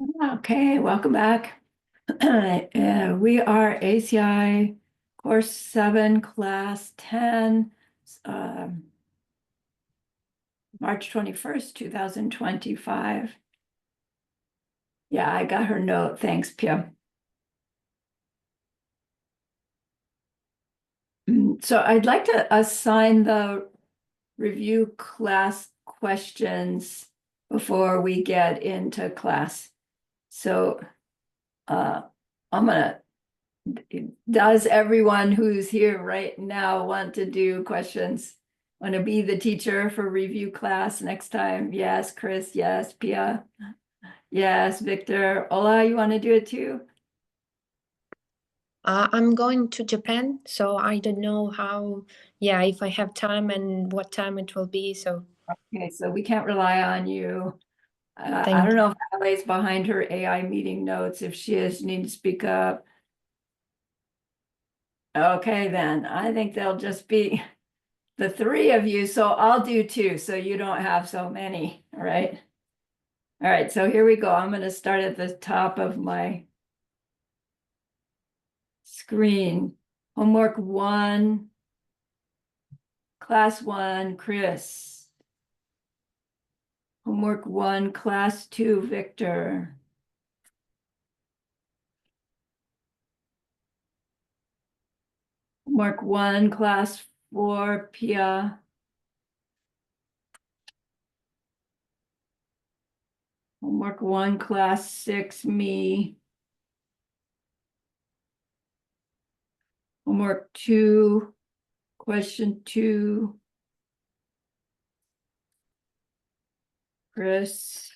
Okay, welcome back. We are ACI Course 7, Class 10, um, March 21st, 2025. Yeah, I got her note. Thanks, Pia. So I'd like to assign the review class questions before we get into class. So I'm gonna does everyone who's here right now want to do questions? Want to be the teacher for review class next time? Yes, Chris. Yes, Pia. Yes, Victor. Ola, you want to do it too? I'm going to Japan, so I don't know if I have time and what time it will be. So Okay, so we can't rely on you. I don't thank. know if Allie's behind her AI meeting notes. If she is, you need to speak up. Okay, then I think they'll just be the three of you. So I'll do two, so you don't have so many. All right. All right, so here we go. I'm going to start at the top of my screen. Homework 1, class 1, Chris. Homework 1, class 2, Victor. Homework 1, class 4, Pia. Homework 1, class 6, me. Homework 2, question 2, Chris.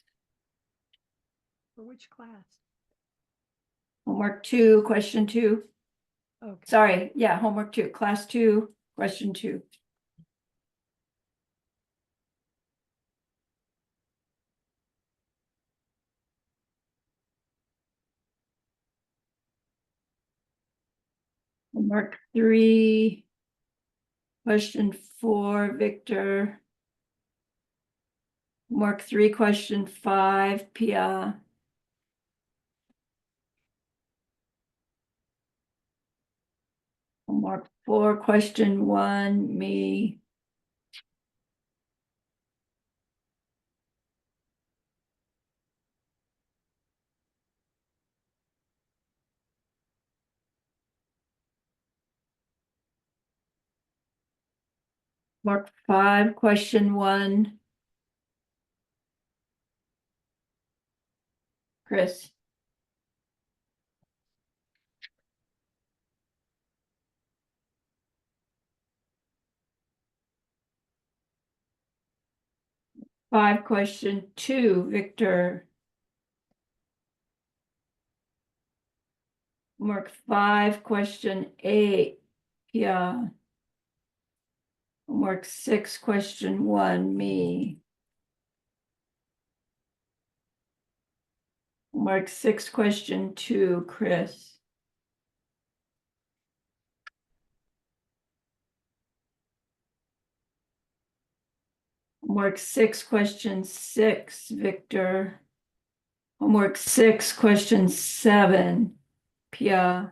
For which class? Homework 2, question 2. Okay. Sorry, yeah, homework 2, class 2, question 2. Homework 3, question 4, Victor. Homework 3, question 5, Pia. Homework 4, question 1, me. Homework 5, question 1, Chris. Five, question 2, Victor. Homework 5, question 8, Pia. Homework 6, question 1, me. Homework 6, question 2, Chris. Homework 6, question 6, Victor. Homework 6, question 7, Pia.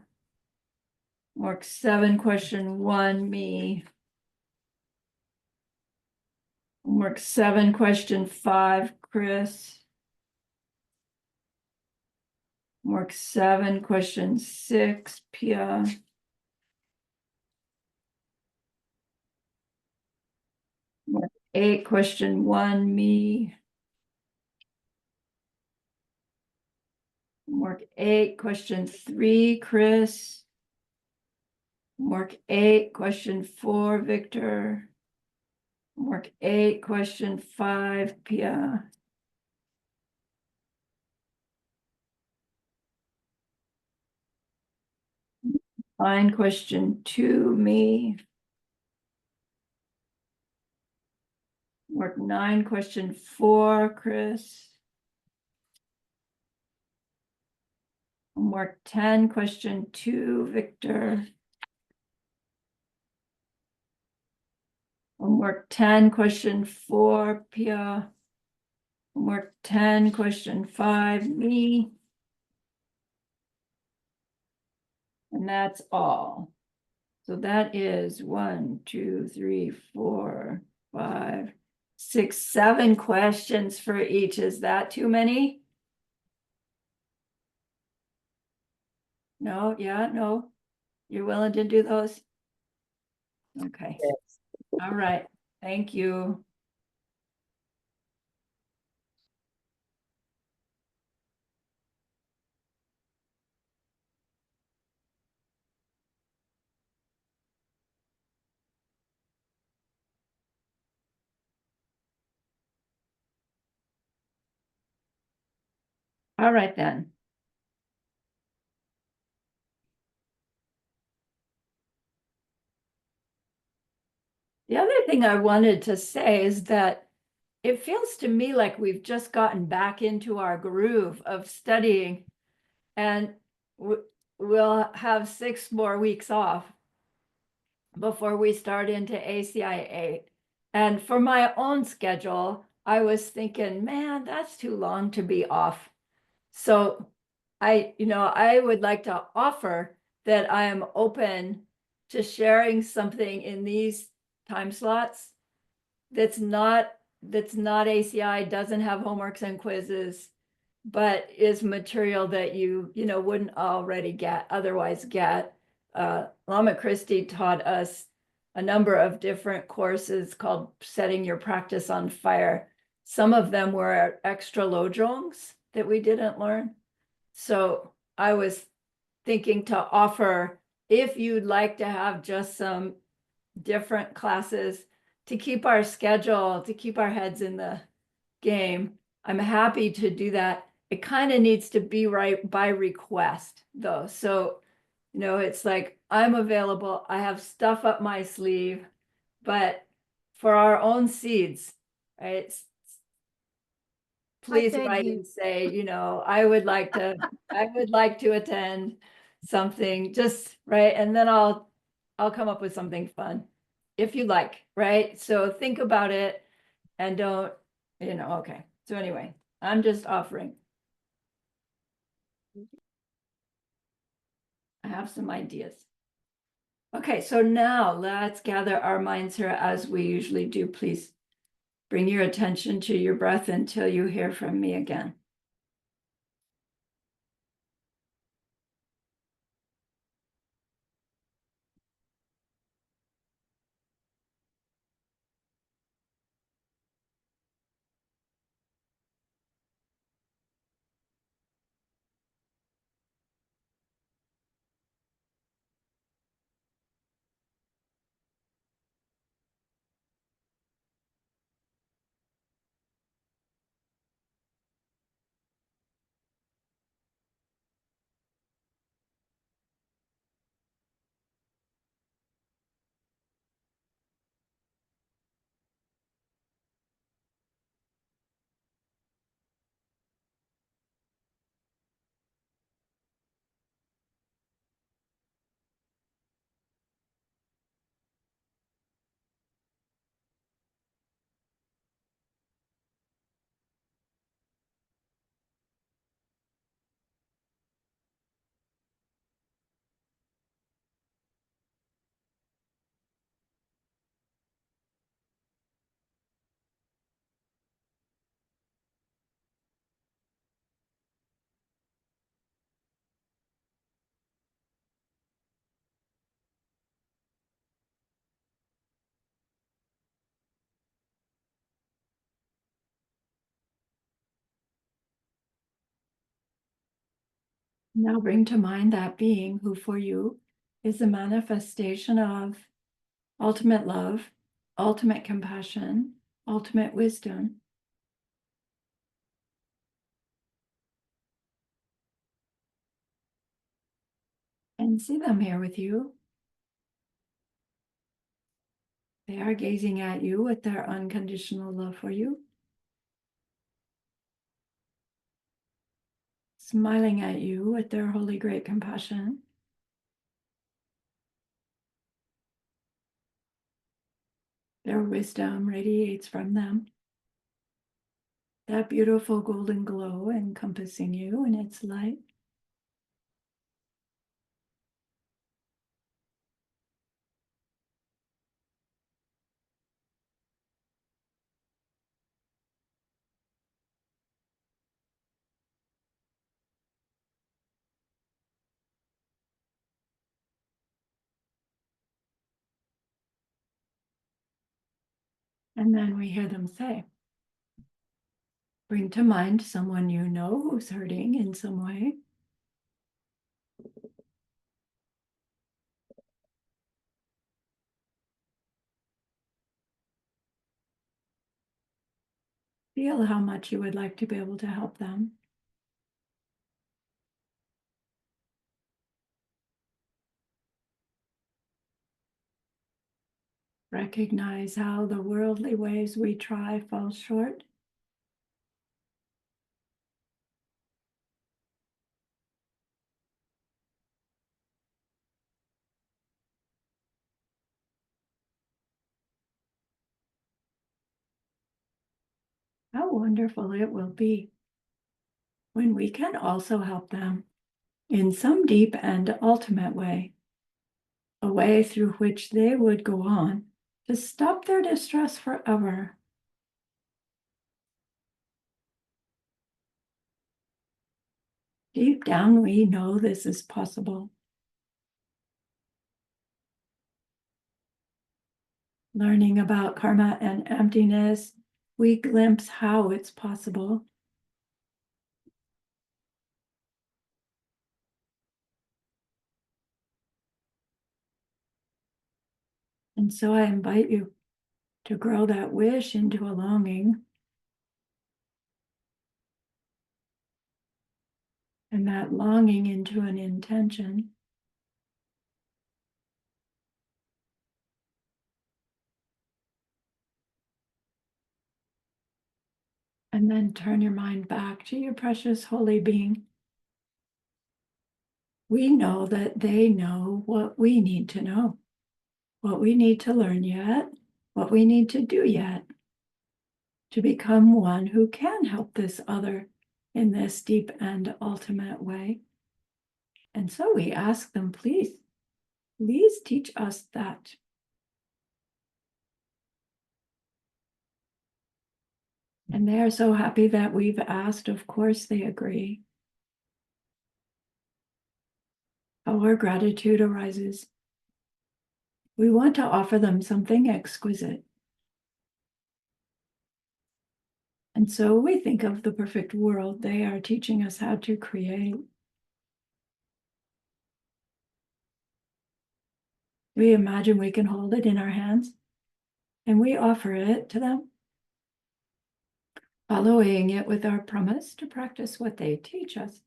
Homework 7, question 1, me. Homework 7, question 5, Chris. Homework 7, question 6, Pia. Homework 8, question 1, me. Homework 8, question 3, Chris. Homework 8, question 4, Victor. Homework 8, question 5, Pia. Line question 2, me. Homework 9, question 4, Chris. Homework 10, question 2, Victor. Homework 10, question 4, Pia. Homework 10, question 5, me. And that's all. So that is 1, 2, 3, 4, 5, 6, 7 questions for each. Is that too many? No, yeah, no. You're willing to do those? Okay. All right. Thank you. All right then. The other thing I wanted to say is that it feels to me like we've just gotten back into our groove of studying, and we'll have 6 more weeks off before we start into ACI 8. And for my own schedule, I was thinking, man, that's too long to be off. So I would like to offer that I am open to sharing something in these time slots that's not ACI, doesn't have homeworks and quizzes, but is material that you wouldn't already otherwise get. Lama Christie taught us a number of different courses called Setting Your Practice on Fire. Some of them were extra lodrongs that we didn't learn. So I was thinking to offer, if you'd like to have just some different classes to keep our schedule, to keep our heads in the game, I'm happy to do that. It kind of needs to be right by request though. So, it's like I'm available. I have stuff up my sleeve, but for our own seeds, right? Please beg write you. and say, I would like to attend something, just right. And then I'll come up with something fun if you like, right? So think about it and don't, okay. So anyway, I'm just offering. I have some ideas. Okay, so now let's gather our minds here as we usually do. Please bring your attention to your breath until you hear from me again. Now bring to mind that being who for you is a manifestation of ultimate love, ultimate compassion, ultimate wisdom. And see them here with you. They are gazing at you with their unconditional love for you, smiling at you with their holy great compassion. Their wisdom radiates from them. that beautiful golden glow encompassing you in its light. And then we hear them say, bring to mind someone you know who's hurting in some way. Feel how much you would like to be able to help them. Recognize how the worldly ways we try fall short. How wonderful it will be when we can also help them in some deep and ultimate way, a way through which they would go on to stop their distress forever. Deep down, we know this is possible. Learning about karma and emptiness, we glimpse how it's possible. And so I invite you to grow that wish into a longing, and that longing into an intention. And then turn your mind back to your precious holy being. We know that they know what we need to know, what we need to learn yet, what we need to do yet, to become one who can help this other in this deep and ultimate way. And so we ask them, please teach us that. And they are so happy that we've asked. Of course, they agree. Our gratitude arises. We want to offer them something exquisite. And so we think of the perfect world they are teaching us how to create. We imagine we can hold it in our hands, and we offer it to them, following it with our promise to practice what they teach us,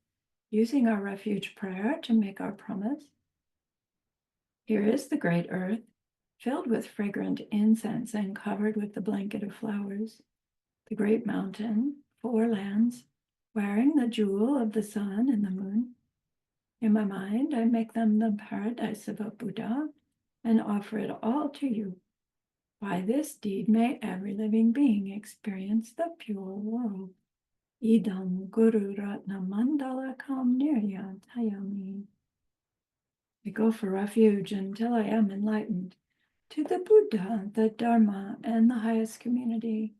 using our refuge prayer to make our promise. Here is the great earth, filled with fragrant incense and covered with the blanket of flowers. The great mountain, 4 lands, wearing the jewel of the sun and the moon. In my mind, I make them the paradise of a Buddha and offer it all to you. By this deed, may every living being experience the pure world. Idam Guru Ratna Mandala Kam Niryatayami. I go for refuge until I am enlightened to the Buddha, the Dharma, and the highest community.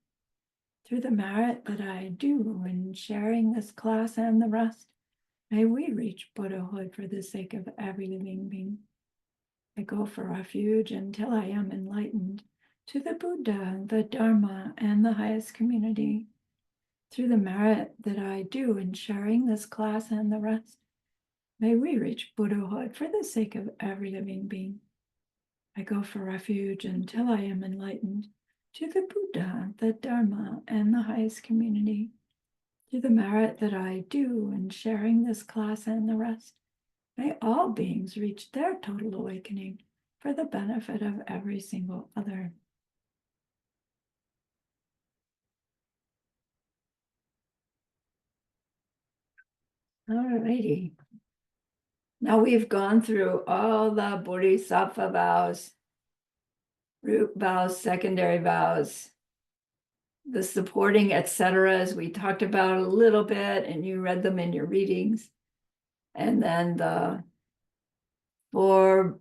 Through the merit that I do in sharing this class and the rest, may we reach Buddhahood for the sake of every living being. I go for refuge until I am enlightened to the Buddha, the Dharma, and the highest community. Through the merit that I do in sharing this class and the rest, may we reach Buddhahood for the sake of every living being. I go for refuge until I am enlightened to the Buddha, the Dharma, and the highest community. Through the merit that I do in sharing this class and the rest, may all beings reach their total awakening for the benefit of every single other. Alrighty. Now we've gone through all the Bodhisattva vows, root vows, secondary vows. the supporting et cetera, as we talked about a little bit, and you read them in your readings. And then the 4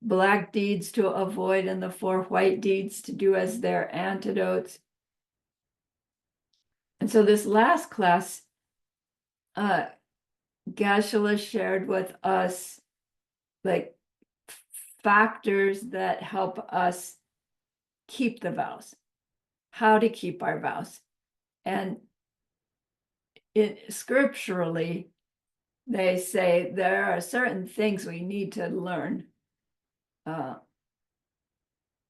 black deeds to avoid and the 4 white deeds to do as their antidotes. And so this last class, Geshe-la shared with us like factors that help us keep the vows, how to keep our vows. And scripturally, they say there are certain things we need to learn,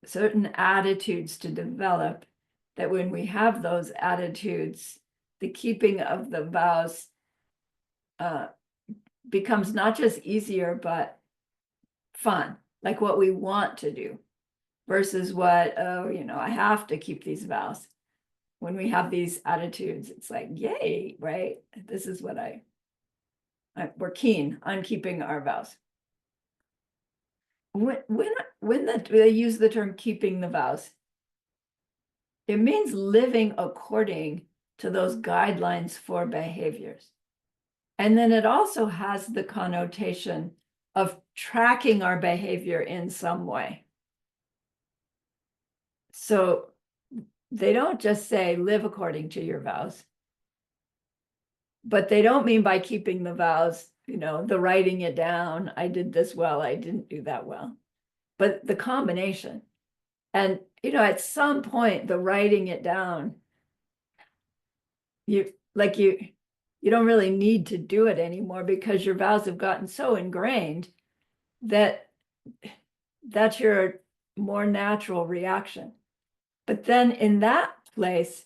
certain attitudes to develop, that when we have those attitudes, the keeping of the vows becomes not just easier, but fun, like what we want to do, versus what, oh, I have to keep these vows. When we have these attitudes, it's like, yay, right? This is what we're keen on keeping our vows. When they use the term keeping the vows, it means living according to those guidelines for behaviors. And then it also has the connotation of tracking our behavior in some way. So they don't just say live according to your vows, but they don't mean by keeping the vows, the writing it down, I did this well, I didn't do that well, but the combination. And, at some point, the writing it down, you don't really need to do it anymore because your vows have gotten so ingrained that that's your more natural reaction. But then in that place,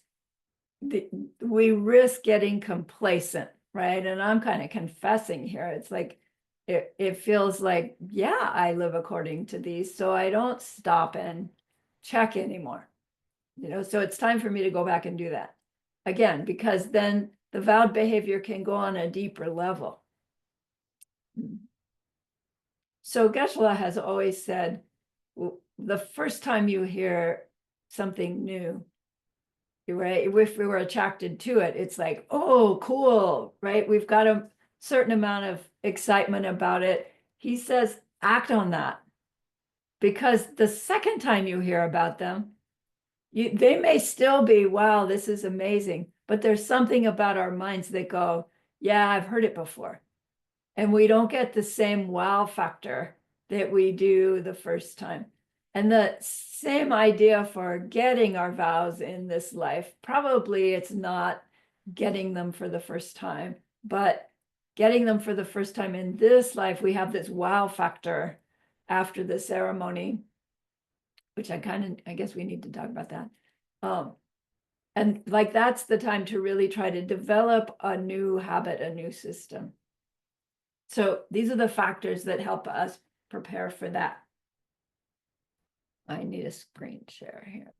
we risk getting complacent, right? And I'm kind of confessing here. It's like, it feels like, yeah, I live according to these, so I don't stop and check anymore. So it's time for me to go back and do that again, because then the vowed behavior can go on a deeper level. So Geshe-la has always said, the first time you hear something new, right, if we were attracted to it, it's like, oh, cool, right? We've got a certain amount of excitement about it. He says, act on that. Because the second time you hear about them, they may still be, wow, this is amazing. But there's something about our minds that go, yeah, I've heard it before. And we don't get the same wow factor that we do the first time. And the same idea for getting our vows in this life, probably it's not getting them for the first time, but getting them for the first time in this life, we have this wow factor after the ceremony, which I guess we need to talk about that. And like, that's the time to really try to develop a new habit, a new system. So these are the factors that help us prepare for that. I need a screen share here.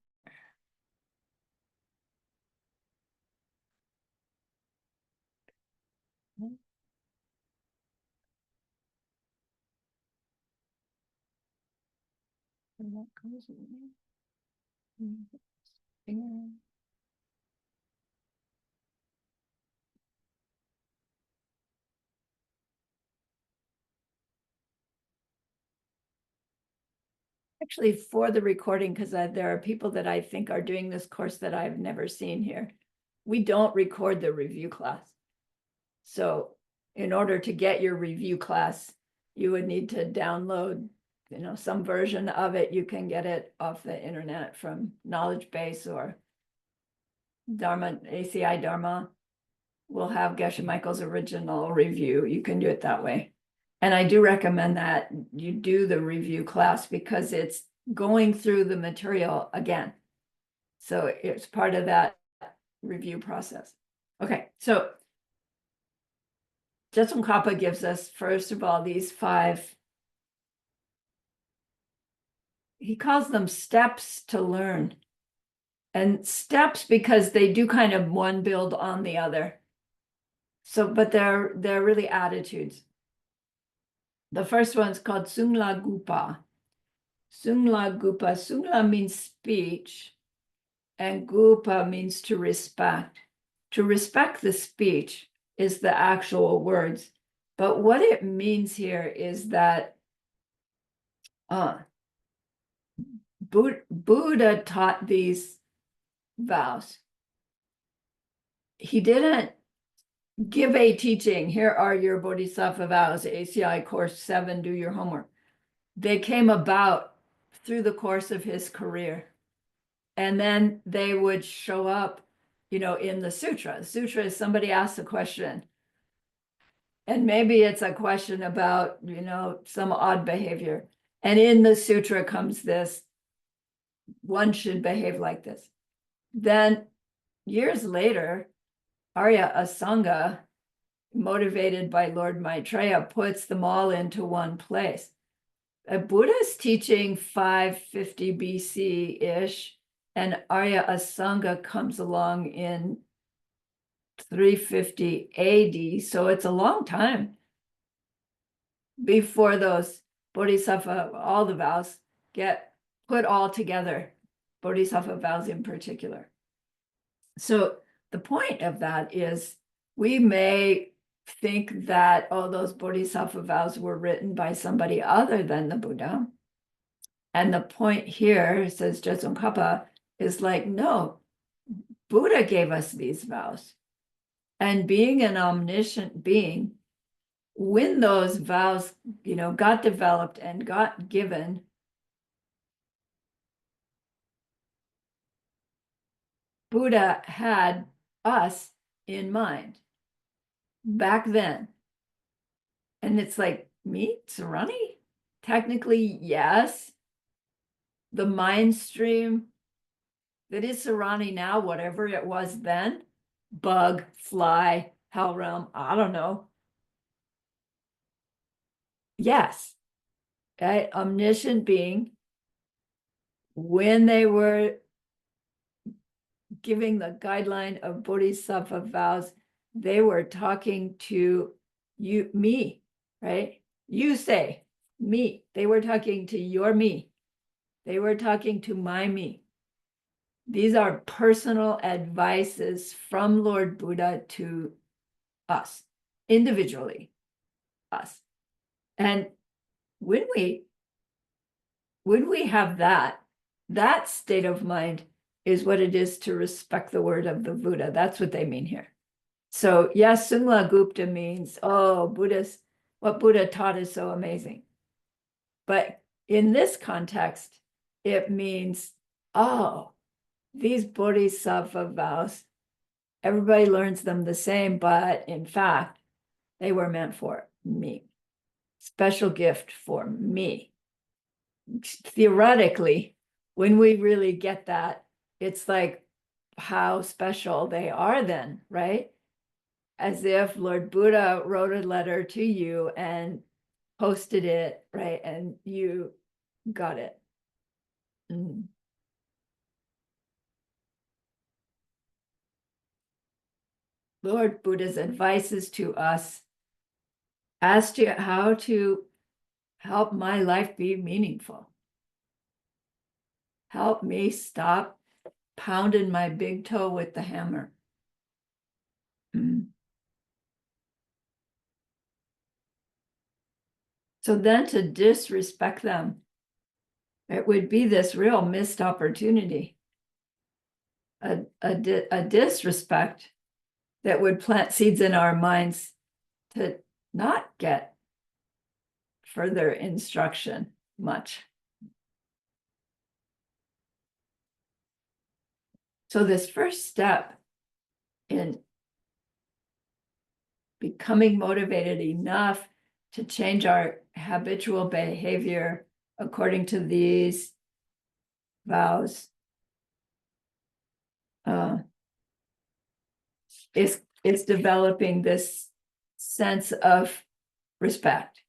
And that goes in there. Actually, for the recording, because there are people that I think are doing this course that I've never seen here, we don't record the review class. So in order to get your review class, you would need to download, some version of it. You can get it off the internet from Knowledge Base or Dharma, ACI Dharma. We'll have Geshe Michael's original review. You can do it that way. And I do recommend that you do the review class because it's going through the material again. So it's part of that review process. Okay, so Jetsun gives us, first of all, these 5, he calls them steps to learn. And steps because they do kind of one build on the other. So, but they're really attitudes. The first one's called Sungla Gupa. Sungla Gupa. Sungla means speech. and gupa means to respect. To respect the speech is the actual words. But what it means here is that Buddha taught these vows. He didn't give a teaching. Here are your bodhisattva vows, ACI course 7, do your homework. They came about through the course of his career. And then they would show up, in the sutra. The sutra is somebody asks a question. And maybe it's a question about, some odd behavior. And in the sutra comes this, one should behave like this. Then years later, Arya Asanga, motivated by Lord Maitreya, puts them all into one place. A Buddha's teaching 550 BC-ish, and Arya Asanga comes along in 350 AD, so it's a long time before those bodhisattva, all the vows, get put all together, bodhisattva vows in particular. So the point of that is we may think that, those bodhisattva vows were written by somebody other than the Buddha. And the point here, says Tsongkhapa, is like, no, Buddha gave us these vows. And being an omniscient being, when those vows, got developed and got given, Buddha had us in mind back then. And it's like, me, Sarani? Technically, yes. The mind stream that is Sarani now, whatever it was then, bug, fly, hell realm, I don't know. Yes, right? Omniscient being, when they were giving the guideline of bodhisattva vows, they were talking to you, me, right? You say, me. They were talking to your me. They were talking to my me. These are personal advices from Lord Buddha to us, individually, us. And when we have that state of mind is what it is to respect the word of the Buddha. That's what they mean here. So yes, Sungla Gupta means, what Buddha taught is so amazing. But in this context, it means, these bodhisattva vows, everybody learns them the same, but in fact, they were meant for me. Special gift for me. Theoretically, when we really get that, it's like how special they are then, right? As if Lord Buddha wrote a letter to you and posted it, right? And you got it. Lord Buddha's advices to us as to how to help my life be meaningful. Help me stop pounding my big toe with the hammer. So then to disrespect them, it would be this real missed opportunity. A disrespect that would plant seeds in our minds to not get further instruction much. So this first step in becoming motivated enough to change our habitual behavior according to these vows is developing this sense of respect.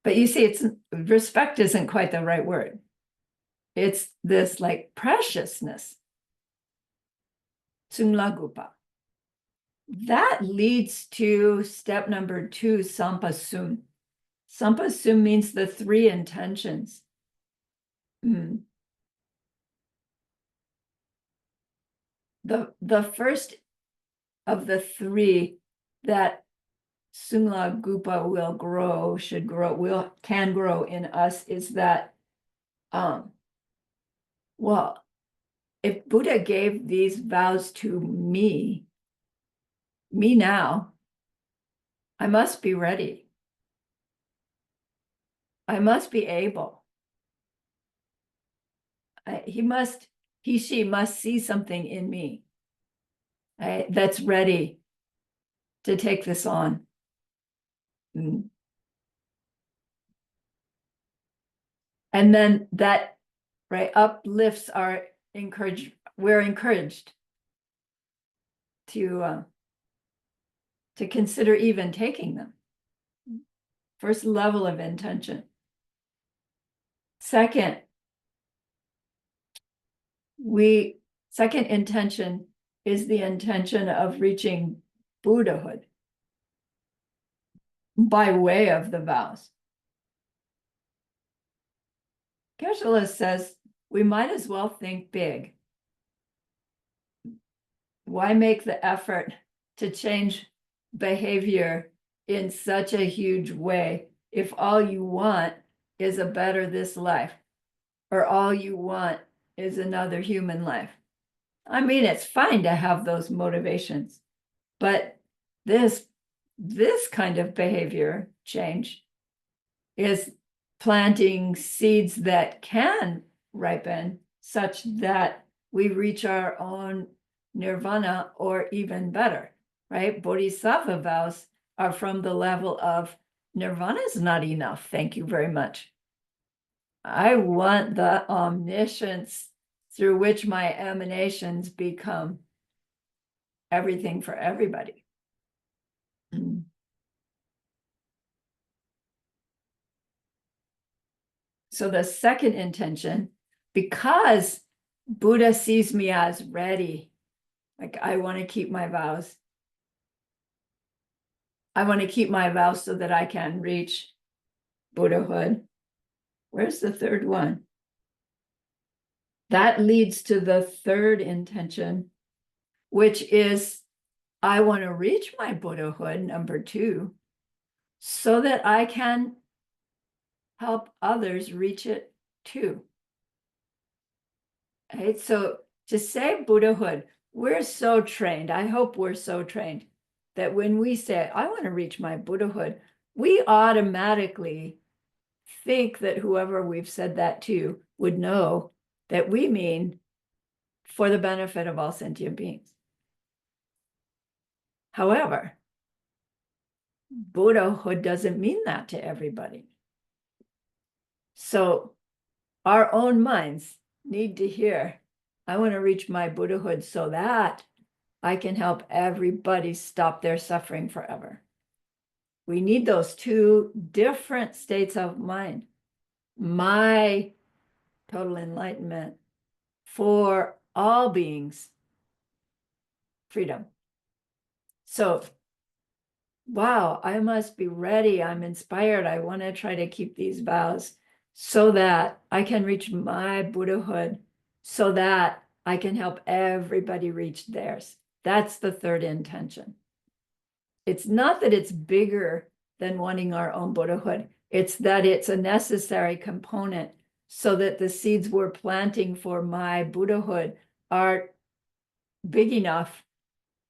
But you see, respect isn't quite the right word. It's this like preciousness. Sunglagupa. That leads to step number 2, sampasum. Sampasum means the 3 intentions. the first of the three that Sungla Gupa can grow in us is that, well, if Buddha gave these vows to me now, I must be ready. I must be able. She must see something in me that's ready to take this on. And then that, right, uplifts we're encouraged to consider even taking them. First level of intention. Second intention is the intention of reaching Buddhahood by way of the vows. Geshe-la says we might as well think big. Why make the effort to change behavior in such a huge way if all you want is a better this life, or all you want is another human life? I mean, it's fine to have those motivations, but this kind of behavior change is planting seeds that can ripen such that we reach our own nirvana, or even better, right? Bodhisattva vows are from the level of nirvana is not enough. Thank you very much. I want the omniscience through which my emanations become everything for everybody. So the second intention, because Buddha sees me as ready, like I want to keep my vows. I want to keep my vows so that I can reach Buddhahood. Where's the third one? That leads to the third intention, which is I want to reach my Buddhahood, number 2, so that I can help others reach it too. Right? So to say Buddhahood, we're so trained, I hope we're so trained, that when we say, I want to reach my Buddhahood, we automatically think that whoever we've said that to would know that we mean for the benefit of all sentient beings. However, Buddhahood doesn't mean that to everybody. So our own minds need to hear, I want to reach my Buddhahood so that I can help everybody stop their suffering forever. We need those two different states of mind. My total enlightenment for all beings, freedom. So, wow, I must be ready. I'm inspired. I want to try to keep these vows so that I can reach my Buddhahood, so that I can help everybody reach theirs. That's the third intention. It's not that it's bigger than wanting our own Buddhahood. It's that it's a necessary component so that the seeds we're planting for my Buddhahood are big enough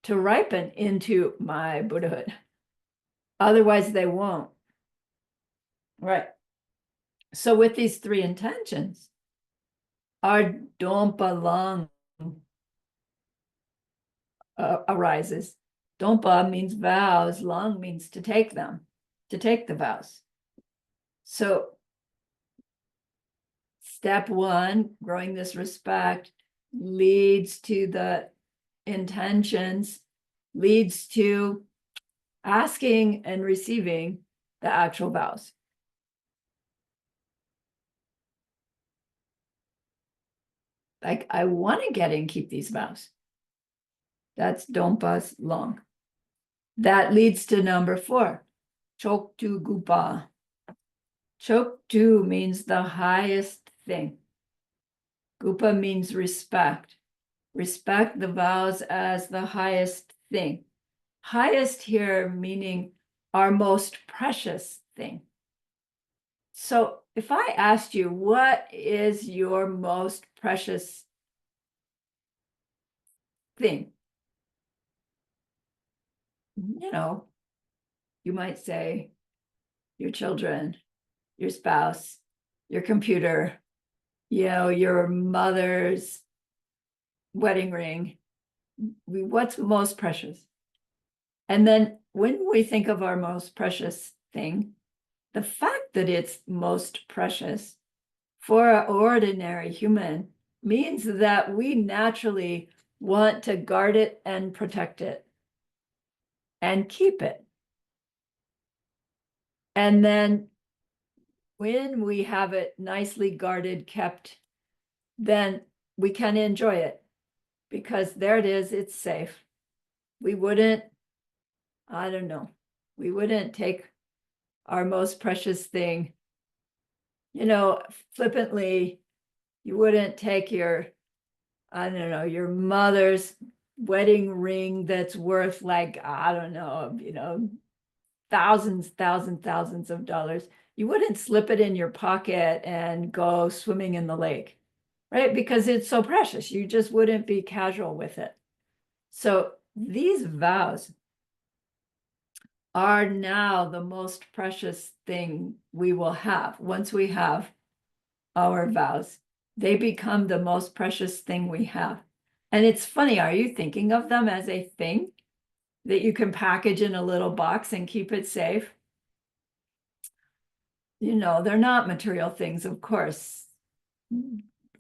to ripen into my Buddhahood. Otherwise, they won't. Right. So with these three intentions, our Dompa Lang arises. Dompa means vows, Lang means to take them, to take the vows. So step 1, growing this respect, leads to the intentions, leads to asking and receiving the actual vows. Like, I want to get and keep these vows. That's Dompa's Long. That leads to number 4, Choktu Gupa. Choktu means the highest thing. Gupa means respect. respect the vows as the highest thing. Highest here meaning our most precious thing. So if I asked you, what is your most precious thing? You know, you might say your children, your spouse, your computer, you know, your mother's wedding ring. What's most precious? And then when we think of our most precious thing, the fact that it's most precious for an ordinary human means that we naturally want to guard it and protect it and keep it. And then when we have it nicely guarded, kept, then we can enjoy it because there it is, it's safe. We wouldn't, I don't know, we wouldn't take our most precious thing, you know, flippantly. You wouldn't take your, I don't know, your mother's wedding ring that's worth like, I don't know, you know, thousands of dollars. You wouldn't slip it in your pocket and go swimming in the lake, right? Because it's so precious. You just wouldn't be casual with it. So these vows are now the most precious thing we will have. Once we have our vows, they become the most precious thing we have. And it's funny, are you thinking of them as a thing that you can package in a little box and keep it safe? You know, they're not material things, of course,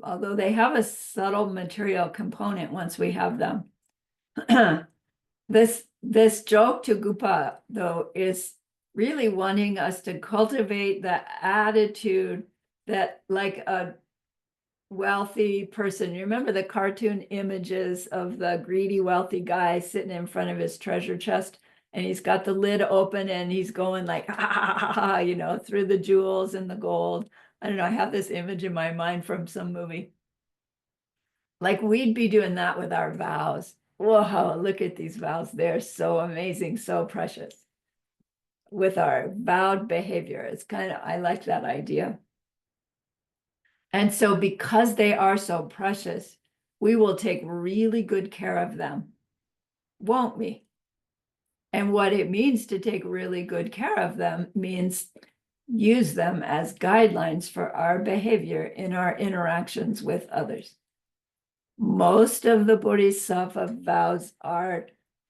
although they have a subtle material component once we have them. This joke to Gupa, though, is really wanting us to cultivate the attitude that, like a wealthy person, you remember the cartoon images of the greedy wealthy guy sitting in front of his treasure chest, and he's got the lid open and he's going like, ha, ha, ha, ha, you know, through the jewels and the gold. I don't know, I have this image in my mind from some movie. Like we'd be doing that with our vows. Whoa, look at these vows. They're so amazing, so precious. With our vowed behavior, it's kind of, I like that idea. And so because they are so precious, we will take really good care of them, won't we? And what it means to take really good care of them means use them as guidelines for our behavior in our interactions with others. Most of the Bodhisattva vows are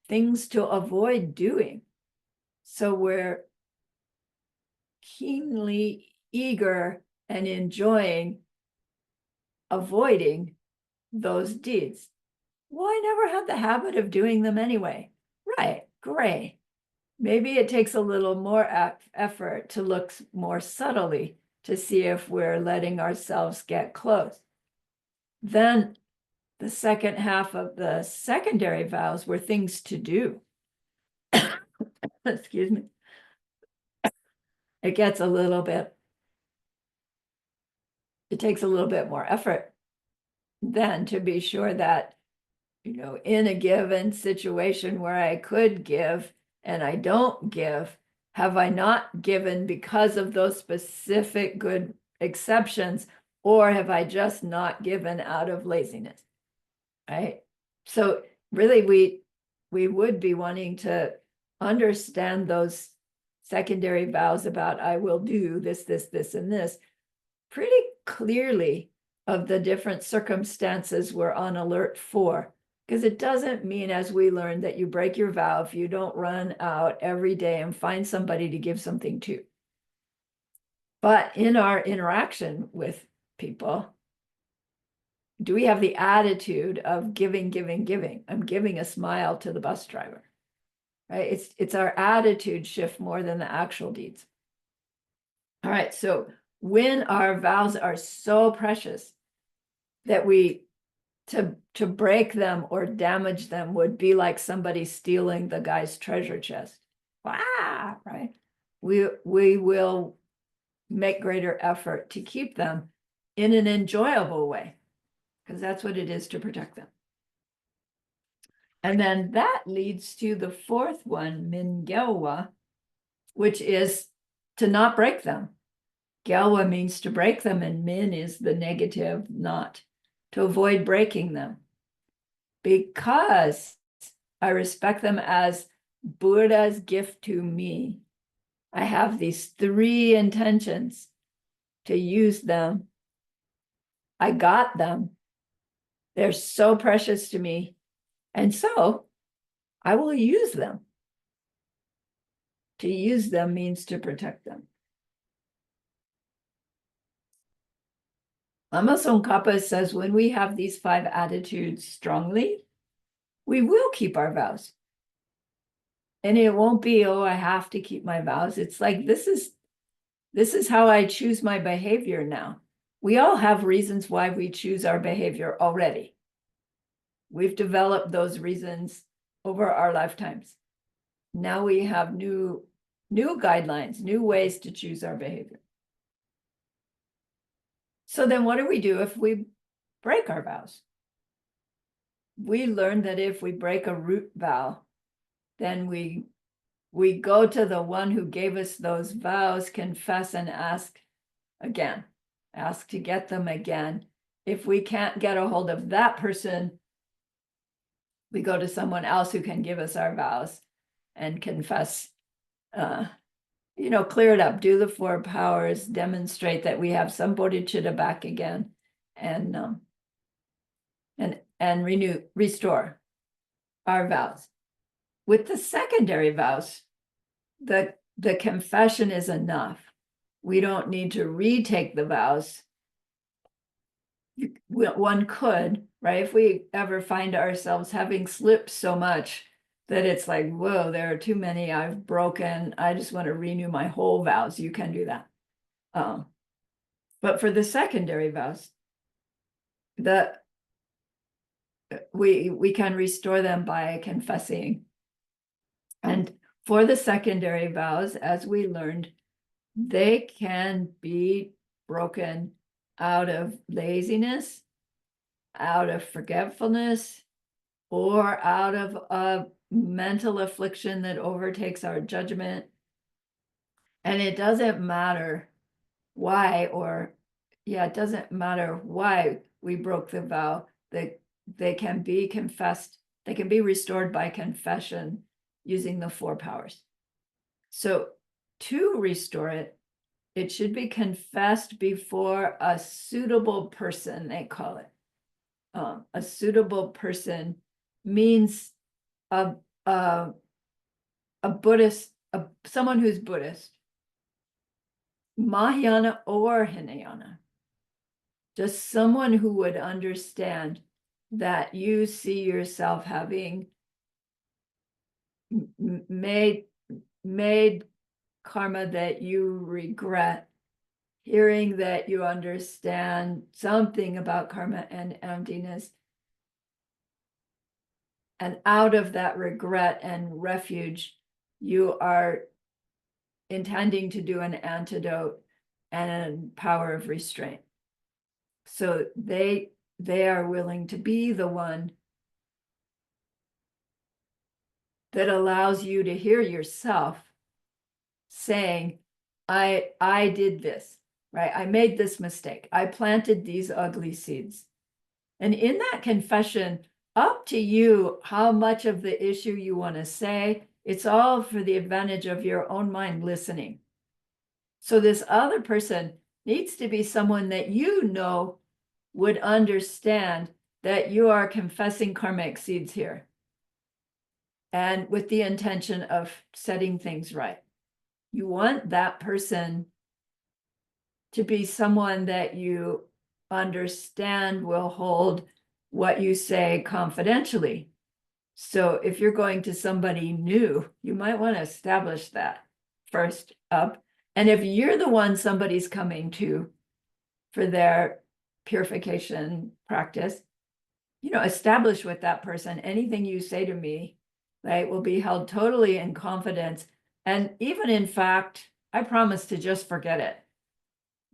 things to avoid doing. So we're keenly eager and enjoying avoiding those deeds. Well, I never had the habit of doing them anyway. Right, great. Maybe it takes a little more effort to look more subtly to see if we're letting ourselves get close. Then the second half of the secondary vows were things to do. Excuse me. It gets a little bit, it takes a little bit more effort then to be sure that, you know, in a given situation where I could give and I don't give, have I not given because of those specific good exceptions, or have I just not given out of laziness, right? So really we would be wanting to understand those secondary vows about I will do this, and this pretty clearly of the different circumstances we're on alert for. Because it doesn't mean, as we learned, that you break your vow if you don't run out every day and find somebody to give something to. But in our interaction with people, do we have the attitude of giving? I'm giving a smile to the bus driver, right? It's our attitude shift more than the actual deeds. All right, so when our vows are so precious that to break them or damage them would be like somebody stealing the guy's treasure chest. Wow, right? We will make greater effort to keep them in an enjoyable way, because that's what it is to protect them. And then that leads to the fourth one, mingelwa, which is to not break them. Gelwa means to break them, and min is the negative, not, to avoid breaking them. Because I respect them as Buddha's gift to me, I have these 3 intentions to use them. I got them. They're so precious to me. And so I will use them. To use them means to protect them. Lama Tsongkhapa says when we have these 5 attitudes strongly, we will keep our vows. And it won't be, oh, I have to keep my vows. It's like, this is how I choose my behavior now. We all have reasons why we choose our behavior already. We've developed those reasons over our lifetimes. Now we have new guidelines, new ways to choose our behavior. So then what do we do if we break our vows? We learned that if we break a root vow, then we go to the one who gave us those vows, confess, and ask again. Ask to get them again. If we can't get a hold of that person, we go to someone else who can give us our vows and confess, clear it up, do the 4 powers, demonstrate that we have some bodhicitta back again, and restore our vows. With the secondary vows, the confession is enough. We don't need to retake the vows. One could, right? If we ever find ourselves having slipped so much that it's like, whoa, there are too many I've broken, I just want to renew my whole vows, you can do that. But for the secondary vows, we can restore them by confessing. And for the secondary vows, as we learned, they can be broken out of laziness, out of forgetfulness, or out of a mental affliction that overtakes our judgment. And it doesn't matter why, it doesn't matter why we broke the vow, that they can be confessed, they can be restored by confession using the 4 powers. So to restore it, it should be confessed before a suitable person, they call it. A suitable person means a Buddhist, someone who's Buddhist, Mahayana or Hinayana, just someone who would understand that you see yourself having made karma that you regret, hearing that you understand something about karma and emptiness, and out of that regret and refuge, you are intending to do an antidote and a power of restraint. So they are willing to be the one that allows you to hear yourself saying, I did this, right? I made this mistake. I planted these ugly seeds. And in that confession, up to you how much of the issue you want to say. It's all for the advantage of your own mind listening. So this other person needs to be someone that you know would understand that you are confessing karmic seeds here, and with the intention of setting things right. You want that person to be someone that you understand will hold what you say confidentially. So if you're going to somebody new, you might want to establish that first up. And if you're the one somebody's coming to for their purification practice, establish with that person, anything you say to me, right, will be held totally in confidence. And even in fact, I promise to just forget it.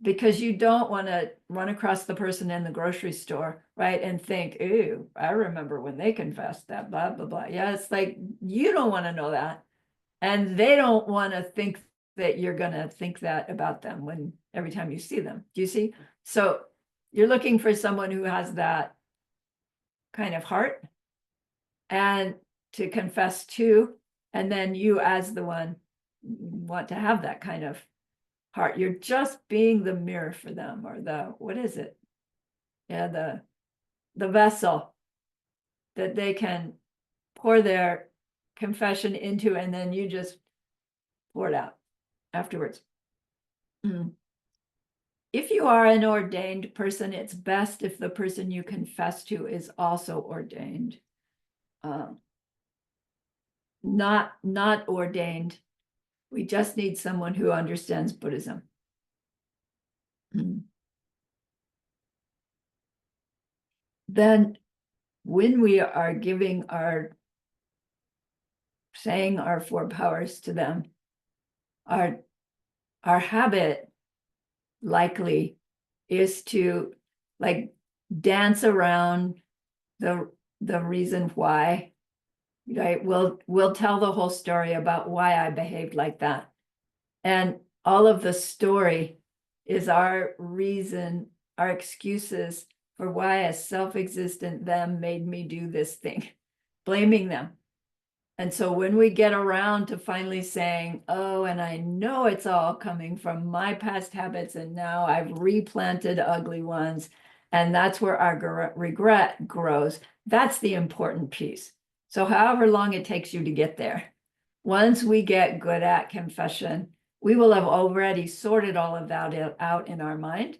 because you don't want to run across the person in the grocery store, right? And think, ooh, I remember when they confessed that, blah, blah, blah. Yeah, it's like, you don't want to know that. And they don't want to think that you're going to think that about them when every time you see them. Do you see? So you're looking for someone who has that kind of heart and to confess to, and then you as the one want to have that kind of heart. You're just being the mirror for them, or the, what is it? Yeah, the vessel that they can pour their confession into, and then you just pour it out afterwards. If you are an ordained person, it's best if the person you confess to is also ordained. Not ordained. We just need someone who understands Buddhism. Then when we are giving saying our 4 powers to them, our habit likely is to like dance around the reason why, right? We'll tell the whole story about why I behaved like that. And all of the story is our reason, our excuses for why a self-existent them made me do this thing, blaming them. And so when we get around to finally saying, oh, and I know it's all coming from my past habits, and now I've replanted ugly ones, and that's where our regret grows. That's the important piece. So however long it takes you to get there, once we get good at confession, we will have already sorted all of that out in our mind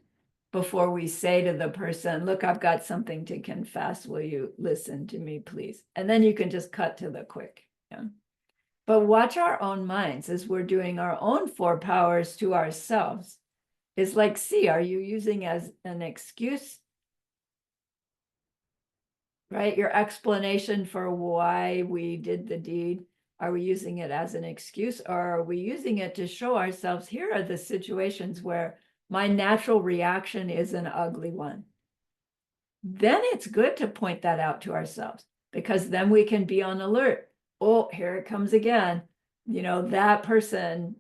before we say to the person, look, I've got something to confess. Will you listen to me, please? And then you can just cut to the quick. Yeah. But watch our own minds as we're doing our own 4 powers to ourselves. It's like, see, are you using as an excuse? Right? Your explanation for why we did the deed. Are we using it as an excuse, or are we using it to show ourselves, here are the situations where my natural reaction is an ugly one? Then it's good to point that out to ourselves, because then we can be on alert. Oh, here it comes again. You know, that person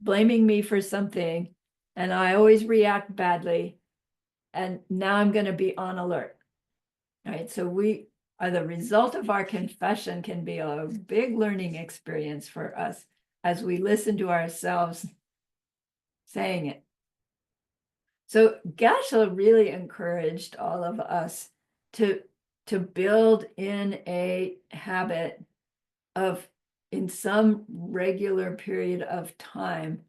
blaming me for something, and I always react badly. And now I'm going to be on alert. All right. So we are the result of our confession can be a big learning experience for us as we listen to ourselves saying it. So Geshe really encouraged all of us to build in a habit of, in some regular period of time,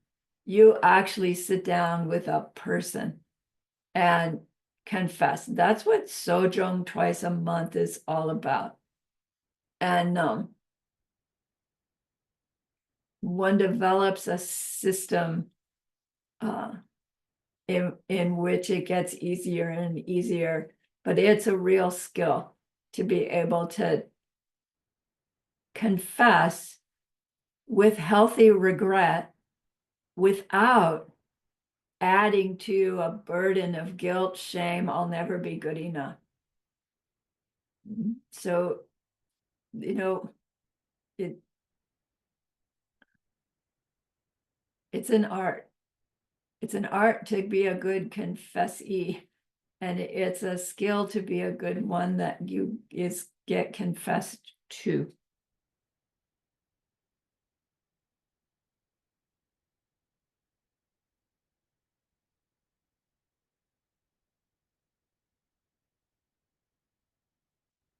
you actually sit down with a person and confess. That's what Sojong twice a month is all about. And one develops a system in which it gets easier and easier, but it's a real skill to be able to confess with healthy regret without adding to a burden of guilt, shame, I'll never be good enough. So, you know, it's an art. It's an art to be a good confessee, and it's a skill to be a good one that you get confessed to.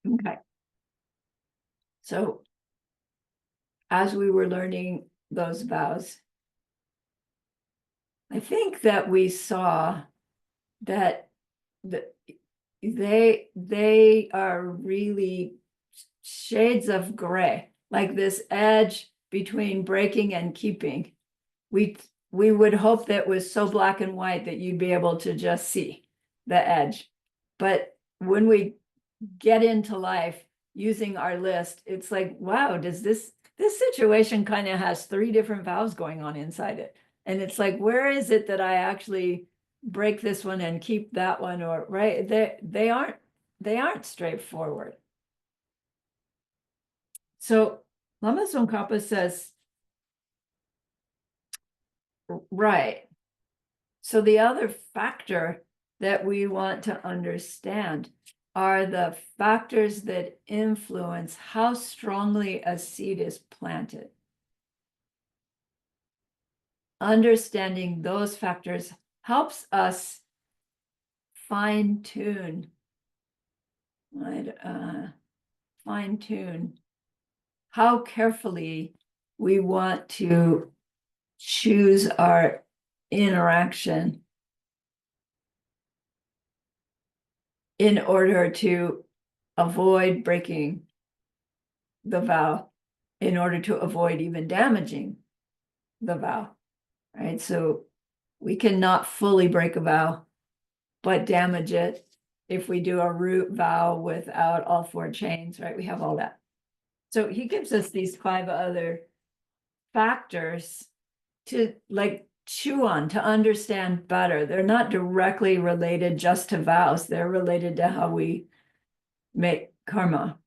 Okay. So as we were learning those vows, I think that we saw that they are really shades of gray, like this edge between breaking and keeping. We would hope that it was so black and white that you'd be able to just see the edge. But when we get into life using our list, it's like, wow, does this situation kind of has 3 different vows going on inside it. And it's like, where is it that I actually break this one and keep that one, or right? They aren't straightforward. So Lama Tsongkhapa says, right. So the other factor that we want to understand are the factors that influence how strongly a seed is planted. Understanding those factors helps us fine-tune how carefully we want to choose our interaction in order to avoid breaking the vow, in order to avoid even damaging the vow, right? So we cannot fully break a vow, but damage it if we do a root vow without all 4 chains, right? We have all that. So he gives us these 5 other factors to like chew on, to understand better. They're not directly related just to vows. They're related to how we make karma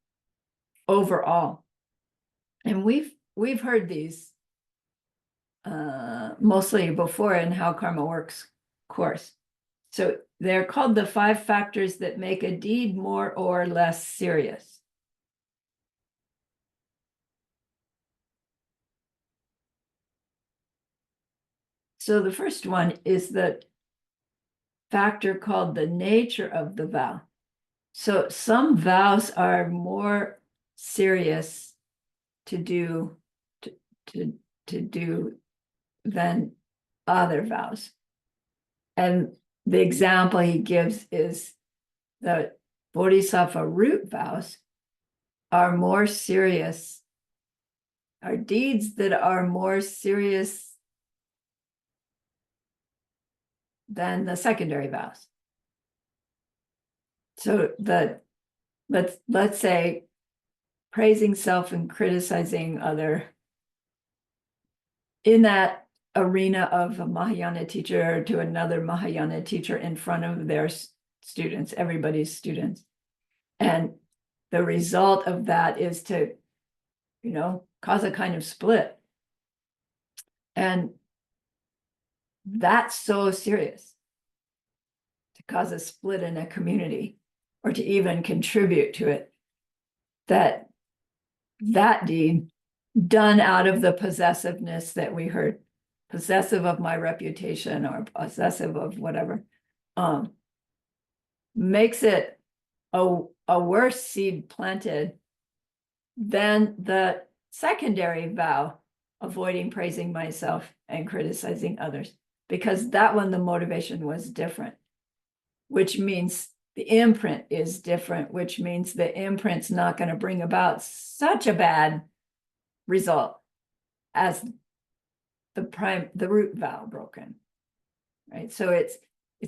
overall. And we've heard these mostly before in How Karma Works course. So they're called the 5 factors that make a deed more or less serious. So the first one is the factor called the nature of the vow. So some vows are more serious to do than other vows. And the example he gives is the Bodhisattva root vows are more serious, are deeds that are more serious than the secondary vows. So let's say praising self and criticizing other, in that arena of a Mahayana teacher to another Mahayana teacher in front of their students, everybody's students. And the result of that is to, cause a kind of split. And that's so serious, to cause a split in a community or to even contribute to it, that deed done out of the possessiveness that we heard, possessive of my reputation or possessive of whatever, makes it a worse seed planted than the secondary vow, avoiding praising myself and criticizing others, because that one, the motivation was different, which means the imprint is different, which means the imprint's not going to bring about such a bad result as the root vow broken, right? So it's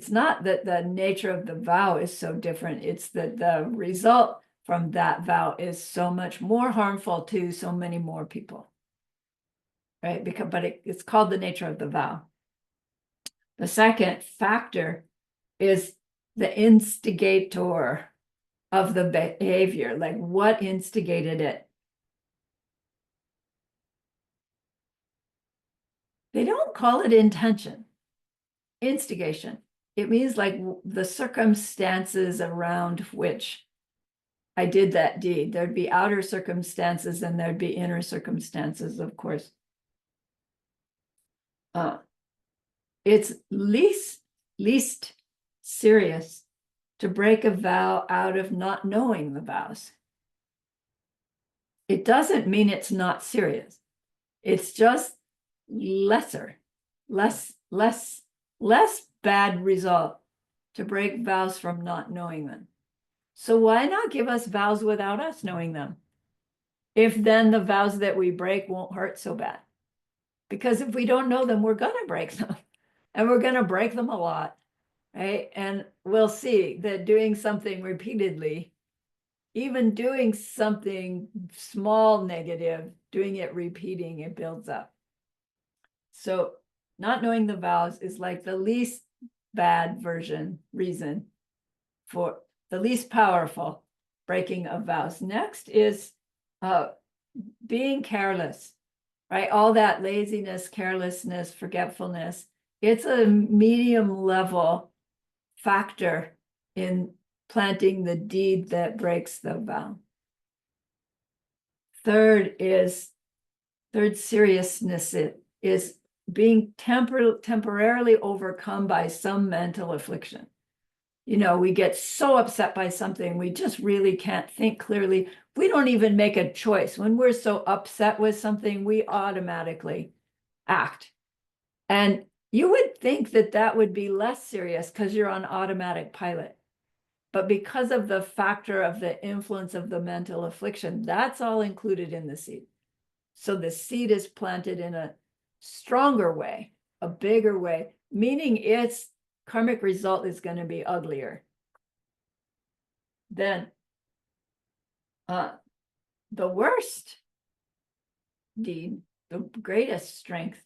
not that the nature of the vow is so different, it's that the result from that vow is so much more harmful to so many more people, right? But it's called the nature of the vow. The second factor is the instigator of the behavior, like what instigated it. They don't call it intention, instigation. It means like the circumstances around which I did that deed. There'd be outer circumstances and there'd be inner circumstances, of course. It's least serious to break a vow out of not knowing the vows. It doesn't mean it's not serious. It's just less bad result to break vows from not knowing them. So why not give us vows without us knowing them? If then the vows that we break won't hurt so bad. Because if we don't know them, we're gonna break them. And we're gonna break them a lot, right? And we'll see that doing something repeatedly, even doing something small negative, doing it repeating, it builds up. So not knowing the vows is like the least bad reason for the least powerful breaking of vows. Next is being careless, right? All that laziness, carelessness, forgetfulness. It's a medium level factor in planting the deed that breaks the vow. Third seriousness is being temporarily overcome by some mental affliction. You know, we get so upset by something, we just really can't think clearly. We don't even make a choice. When we're so upset with something, we automatically act. And you would think that that would be less serious because you're on automatic pilot. But because of the factor of the influence of the mental affliction, that's all included in the seed. So the seed is planted in a stronger way, a bigger way, meaning its karmic result is going to be uglier. Then the worst deed, the greatest strength,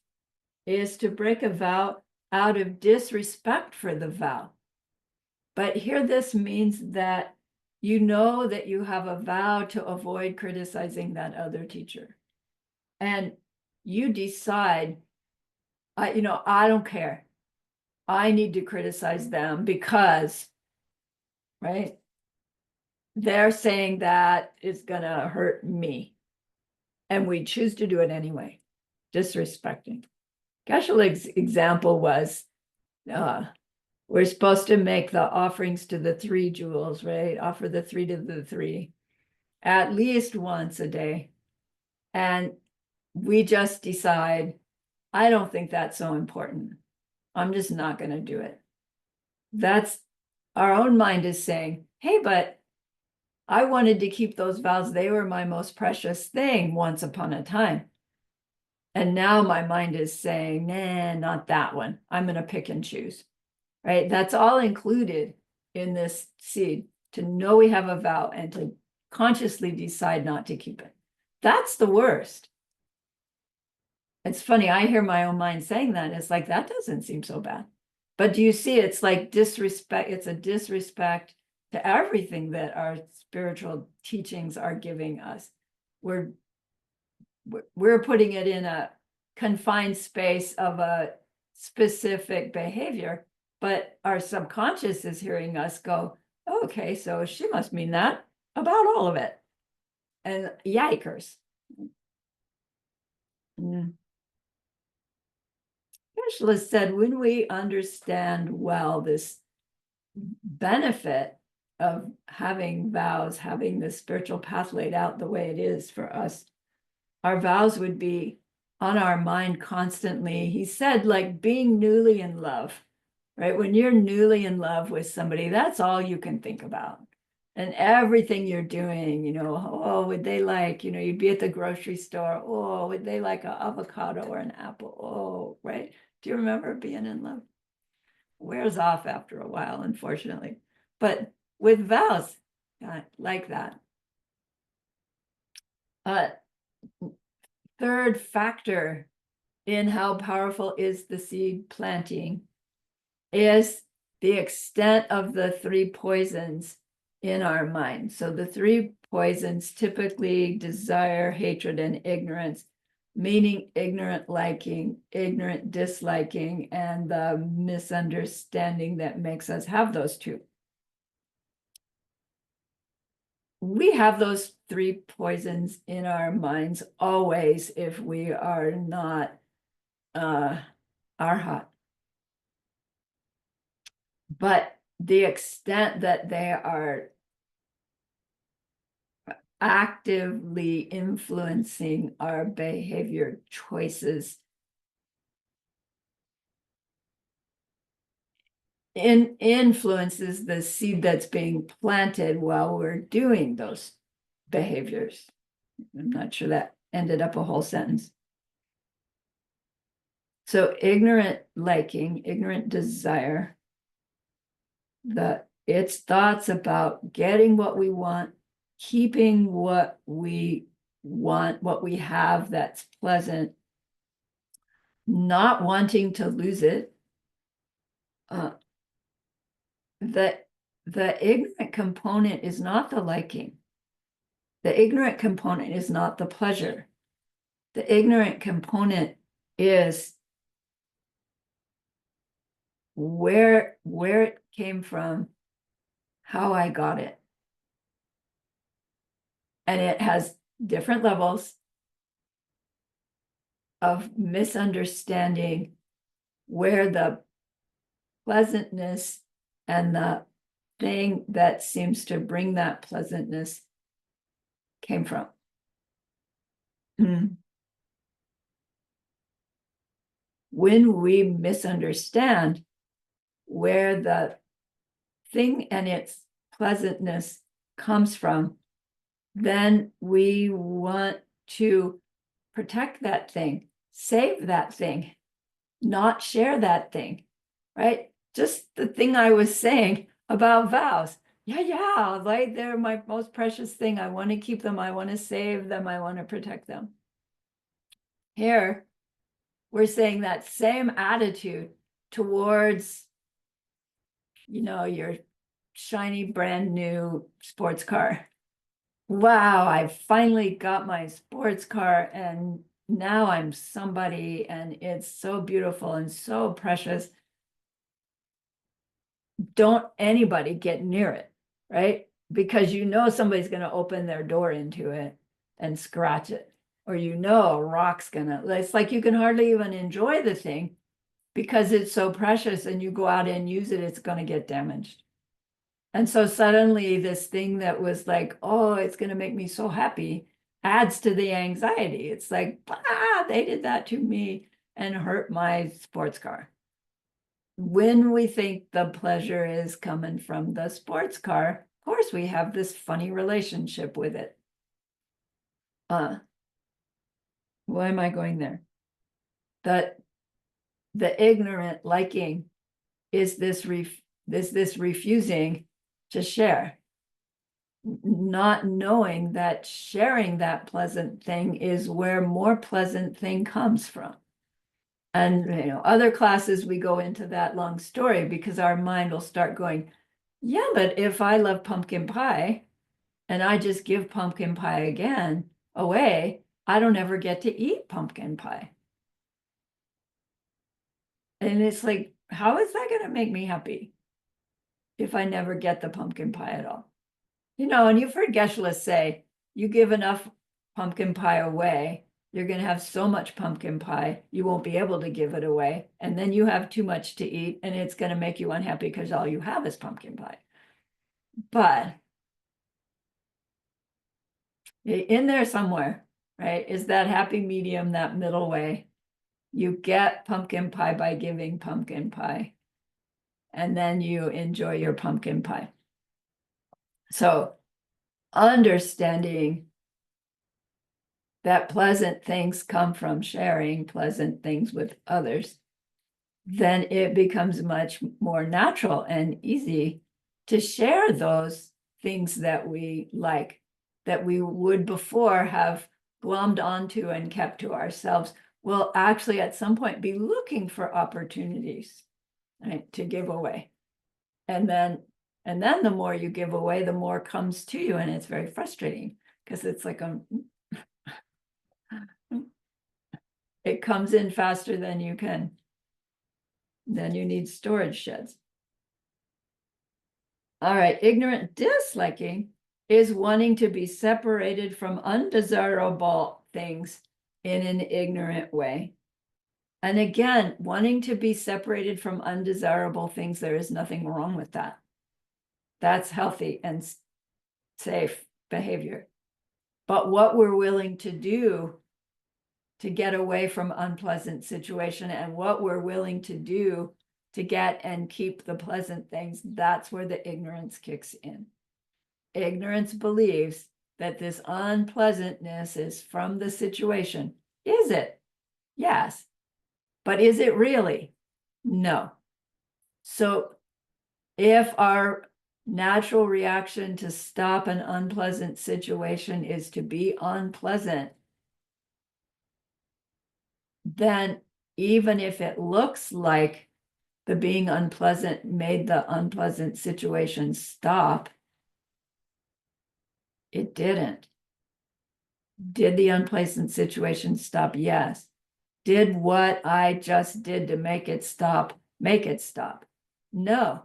is to break a vow out of disrespect for the vow. But here this means that you know that you have a vow to avoid criticizing that other teacher. And you decide, I don't care. I need to criticize them because, right? They're saying that it's gonna hurt me. And we choose to do it anyway, disrespecting. Geshe-Lig's example was, we're supposed to make the offerings to the 3 jewels, right? Offer the 3 to the 3 at least once a day. And we just decide, I don't think that's so important. I'm just not going to do it. That's our own mind is saying, hey, but I wanted to keep those vows. They were my most precious thing once upon a time. And now my mind is saying, nah, not that one. I'm going to pick and choose, right? That's all included in this seed, to know we have a vow and to consciously decide not to keep it. That's the worst. It's funny, I hear my own mind saying that. It's like, that doesn't seem so bad. But do you see, it's like disrespect. It's a disrespect to everything that our spiritual teachings are giving us. We're putting it in a confined space of a specific behavior, but our subconscious is hearing us go, oh, okay, so she must mean that about all of it. And yikers. Geshe-La said, when we understand well this benefit of having vows, having the spiritual path laid out the way it is for us, our vows would be on our mind constantly. He said, like being newly in love, right? When you're newly in love with somebody, that's all you can think about. And everything you're doing, oh, would they like, you'd be at the grocery store. Oh, would they like an avocado or an apple? Oh, right. Do you remember being in love? Wears off after a while, unfortunately. But with vows, like that. Third factor in how powerful is the seed planting is the extent of the 3 poisons in our mind. So the 3 poisons, typically desire, hatred, and ignorance, meaning ignorant liking, ignorant disliking, and the misunderstanding that makes us have those 2. We have those 3 poisons in our minds always if we are not arhat. But the extent that they are actively influencing our behavior choices influences the seed that's being planted while we're doing those behaviors. I'm not sure that ended up a whole sentence. So ignorant liking, ignorant desire, its thoughts about getting what we want, keeping what we want, what we have that's pleasant, not wanting to lose it. The ignorant component is not the liking. The ignorant component is not the pleasure. The ignorant component is where it came from, how I got it. And it has different levels of misunderstanding where the pleasantness and the thing that seems to bring that pleasantness came from. When we misunderstand where the thing and its pleasantness comes from, then we want to protect that thing, save that thing, not share that thing, right? Just the thing I was saying about vows. Yeah, like they're my most precious thing. I want to keep them. I want to save them. I want to protect them. Here, we're saying that same attitude towards, your shiny brand new sports car. Wow, I finally got my sports car and now I'm somebody and it's so beautiful and so precious. Don't anybody get near it, right? Because somebody's going to open their door into it and scratch it. Or a rock's gonna, it's like you can hardly even enjoy the thing because it's so precious and you go out and use it, it's gonna get damaged. And so suddenly this thing that was like, oh, it's gonna make me so happy, adds to the anxiety. It's like, they did that to me and hurt my sports car. When we think the pleasure is coming from the sports car, of course we have this funny relationship with it. Why am I going there? The ignorant liking is this refusing to share, not knowing that sharing that pleasant thing is where more pleasant thing comes from. And other classes we go into that long story because our mind will start going, yeah, but if I love pumpkin pie and I just give pumpkin pie again away, I don't ever get to eat pumpkin pie. And it's like, how is that going to make me happy if I never get the pumpkin pie at all? And you've heard Geshe say, you give enough pumpkin pie away, you're going to have so much pumpkin pie, you won't be able to give it away. And then you have too much to eat and it's going to make you unhappy because all you have is pumpkin pie. But in there somewhere, right, is that happy medium, that middle way. You get pumpkin pie by giving pumpkin pie, and then you enjoy your pumpkin pie. So understanding that pleasant things come from sharing pleasant things with others, then it becomes much more natural and easy to share those things that we like, that we would before have glommed onto and kept to ourselves. We'll actually at some point be looking for opportunities, right, to give away. And then the more you give away, the more comes to you. And it's very frustrating because it's like it comes in faster than you need storage sheds. All right, ignorant disliking is wanting to be separated from undesirable things in an ignorant way. And again, wanting to be separated from undesirable things, there is nothing wrong with that. That's healthy and safe behavior. But what we're willing to do to get away from unpleasant situation and what we're willing to do to get and keep the pleasant things, that's where the ignorance kicks in. Ignorance believes that this unpleasantness is from the situation. Is it? Yes. But is it really? No. So if our natural reaction to stop an unpleasant situation is to be unpleasant, then even if it looks like the being unpleasant made the unpleasant situation stop, it didn't. Did the unpleasant situation stop? Yes. Did what I just did to make it stop, No.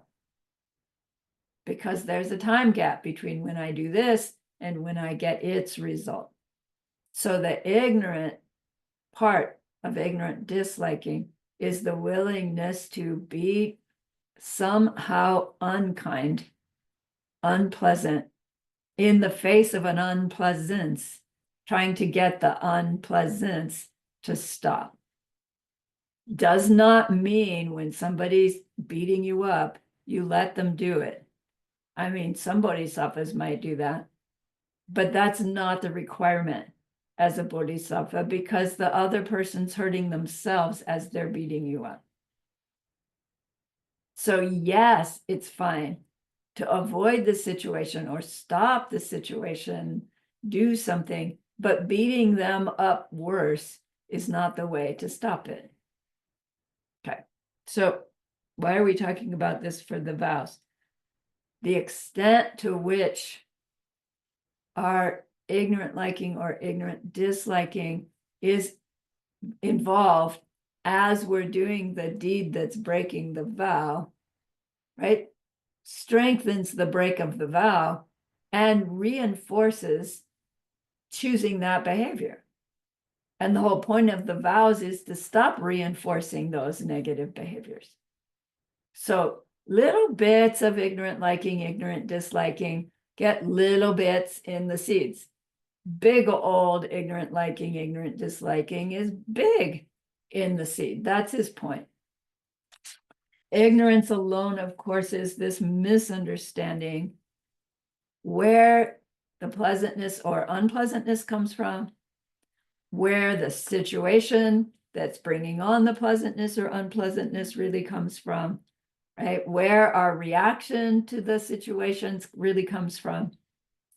Because there's a time gap between when I do this and when I get its result. So the ignorant part of ignorant disliking is the willingness to be somehow unkind, unpleasant, in the face of an unpleasance, trying to get the unpleasance to stop. Does not mean when somebody's beating you up, you let them do it. I mean, some bodhisattvas might do that, but that's not the requirement as a bodhisattva, because the other person's hurting themselves as they're beating you up. So yes, it's fine to avoid the situation or stop the situation, do something, but beating them up worse is not the way to stop it. Okay, so why are we talking about this for the vows? The extent to which our ignorant liking or ignorant disliking is involved as we're doing the deed that's breaking the vow, right? Strengthens the break of the vow and reinforces choosing that behavior. And the whole point of the vows is to stop reinforcing those negative behaviors. So little bits of ignorant liking, ignorant disliking, get little bits in the seeds. Big old ignorant liking, ignorant disliking is big in the seed. That's his point. Ignorance alone, of course, is this misunderstanding where the pleasantness or unpleasantness comes from, where the situation that's bringing on the pleasantness or unpleasantness really comes from, right? Where our reaction to the situations really comes from,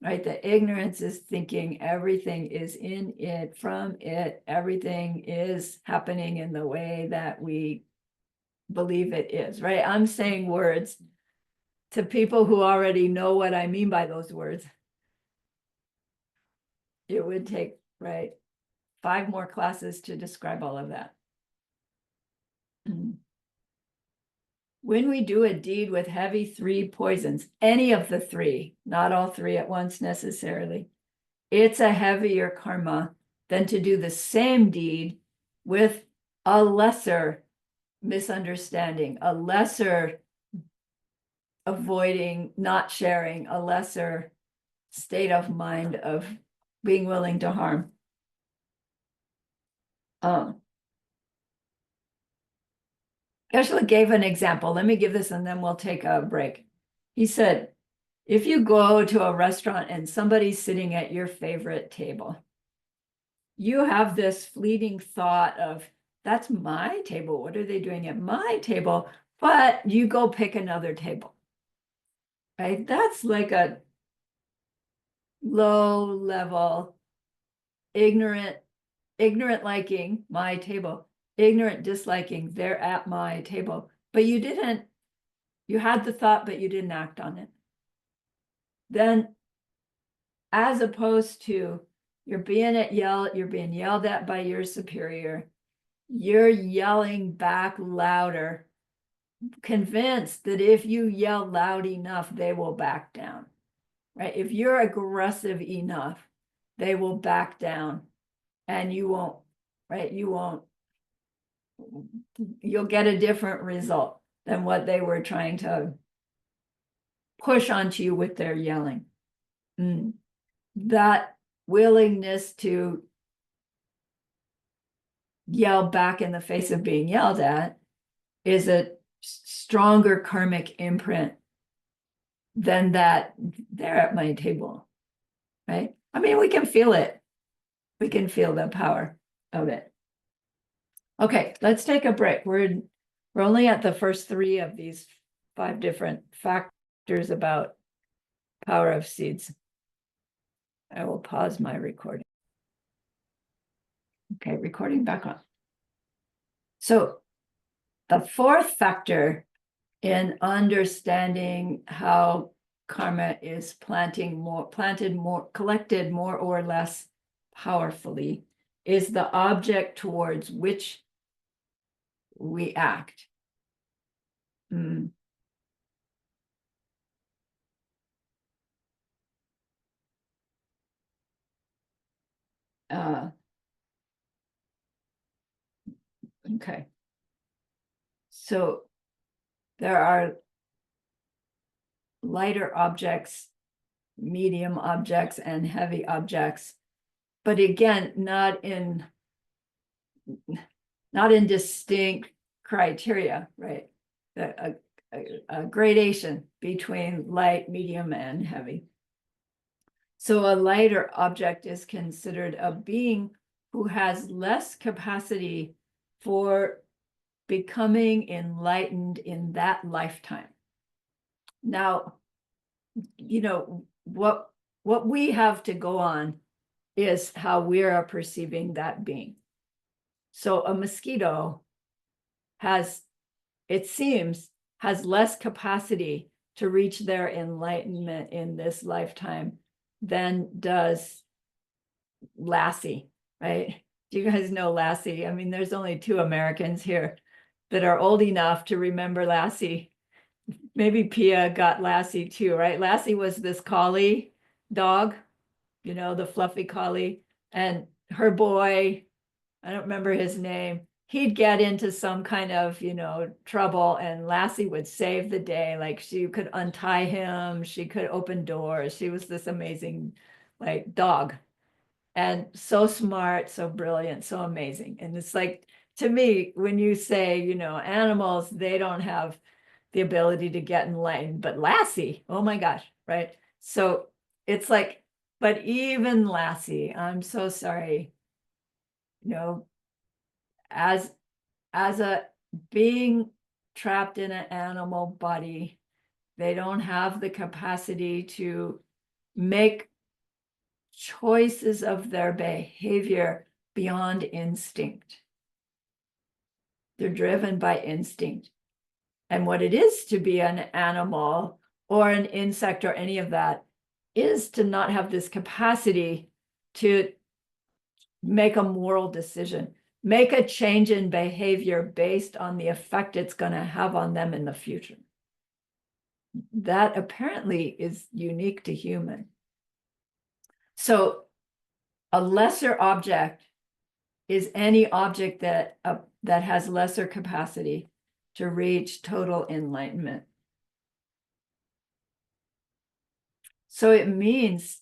right? The ignorance is thinking everything is in it, from it, everything is happening in the way that we believe it is, right? I'm saying words to people who already know what I mean by those words. It would take, right, 5 more classes to describe all of that. When we do a deed with heavy 3 poisons, any of the 3, not all 3 at once necessarily, it's a heavier karma than to do the same deed with a lesser misunderstanding, a lesser avoiding, not sharing, a lesser state of mind of being willing to harm. Geshe gave an example. Let me give this and then we'll take a break. He said, if you go to a restaurant and somebody's sitting at your favorite table, you have this fleeting thought of, that's my table. What are they doing at my table? But you go pick another table, right? That's like a low level, ignorant liking my table, ignorant disliking they're at my table. But you had the thought, but you didn't act on it. Then, as opposed to you're being yelled at by your superior, you're yelling back louder, convinced that if you yell loud enough, they will back down, right? If you're aggressive enough, they will back down and you won't, right? You'll get a different result than what they were trying to push onto you with their yelling. That willingness to yell back in the face of being yelled at is a stronger karmic imprint than that they're at my table, right? I mean, we can feel it. We can feel the power of it. Okay, let's take a break. We're only at the first 3 of these 5 different factors about power of seeds. I will pause my recording. Okay, recording back on. So the fourth factor in understanding how karma is collected more or less powerfully is the object towards which we act. Okay. So there are lighter objects, medium objects, and heavy objects, but again, not in distinct criteria, right? A gradation between light, medium, and heavy. So a lighter object is considered a being who has less capacity for becoming enlightened in that lifetime. Now, you know, what we have to go on is how we are perceiving that being. So a mosquito has, it seems, has less capacity to reach their enlightenment in this lifetime than does Lassie, right? Do you guys know Lassie? I mean, there's only 2 Americans here that are old enough to remember Lassie. Maybe Pia got Lassie too, right? Lassie was this collie dog, you know, the fluffy collie, and her boy, I don't remember his name, he'd get into some kind of, you know, trouble, and Lassie would save the day. Like, she could untie him, she could open doors. She was this amazing, like, dog, and so smart, so brilliant, so amazing. And it's like, to me, when you say, you know, animals, they don't have the ability to get enlightened, but Lassie, oh my gosh, right? So it's like, but even Lassie, I'm so sorry, you know, as a being trapped in an animal body, they don't have the capacity to make choices of their behavior beyond instinct. They're driven by instinct. And what it is to be an animal or an insect or any of that is to not have this capacity to make a moral decision, make a change in behavior based on the effect it's going to have on them in the future. That apparently is unique to human. So a lesser object is any object that has lesser capacity to reach total enlightenment. So it means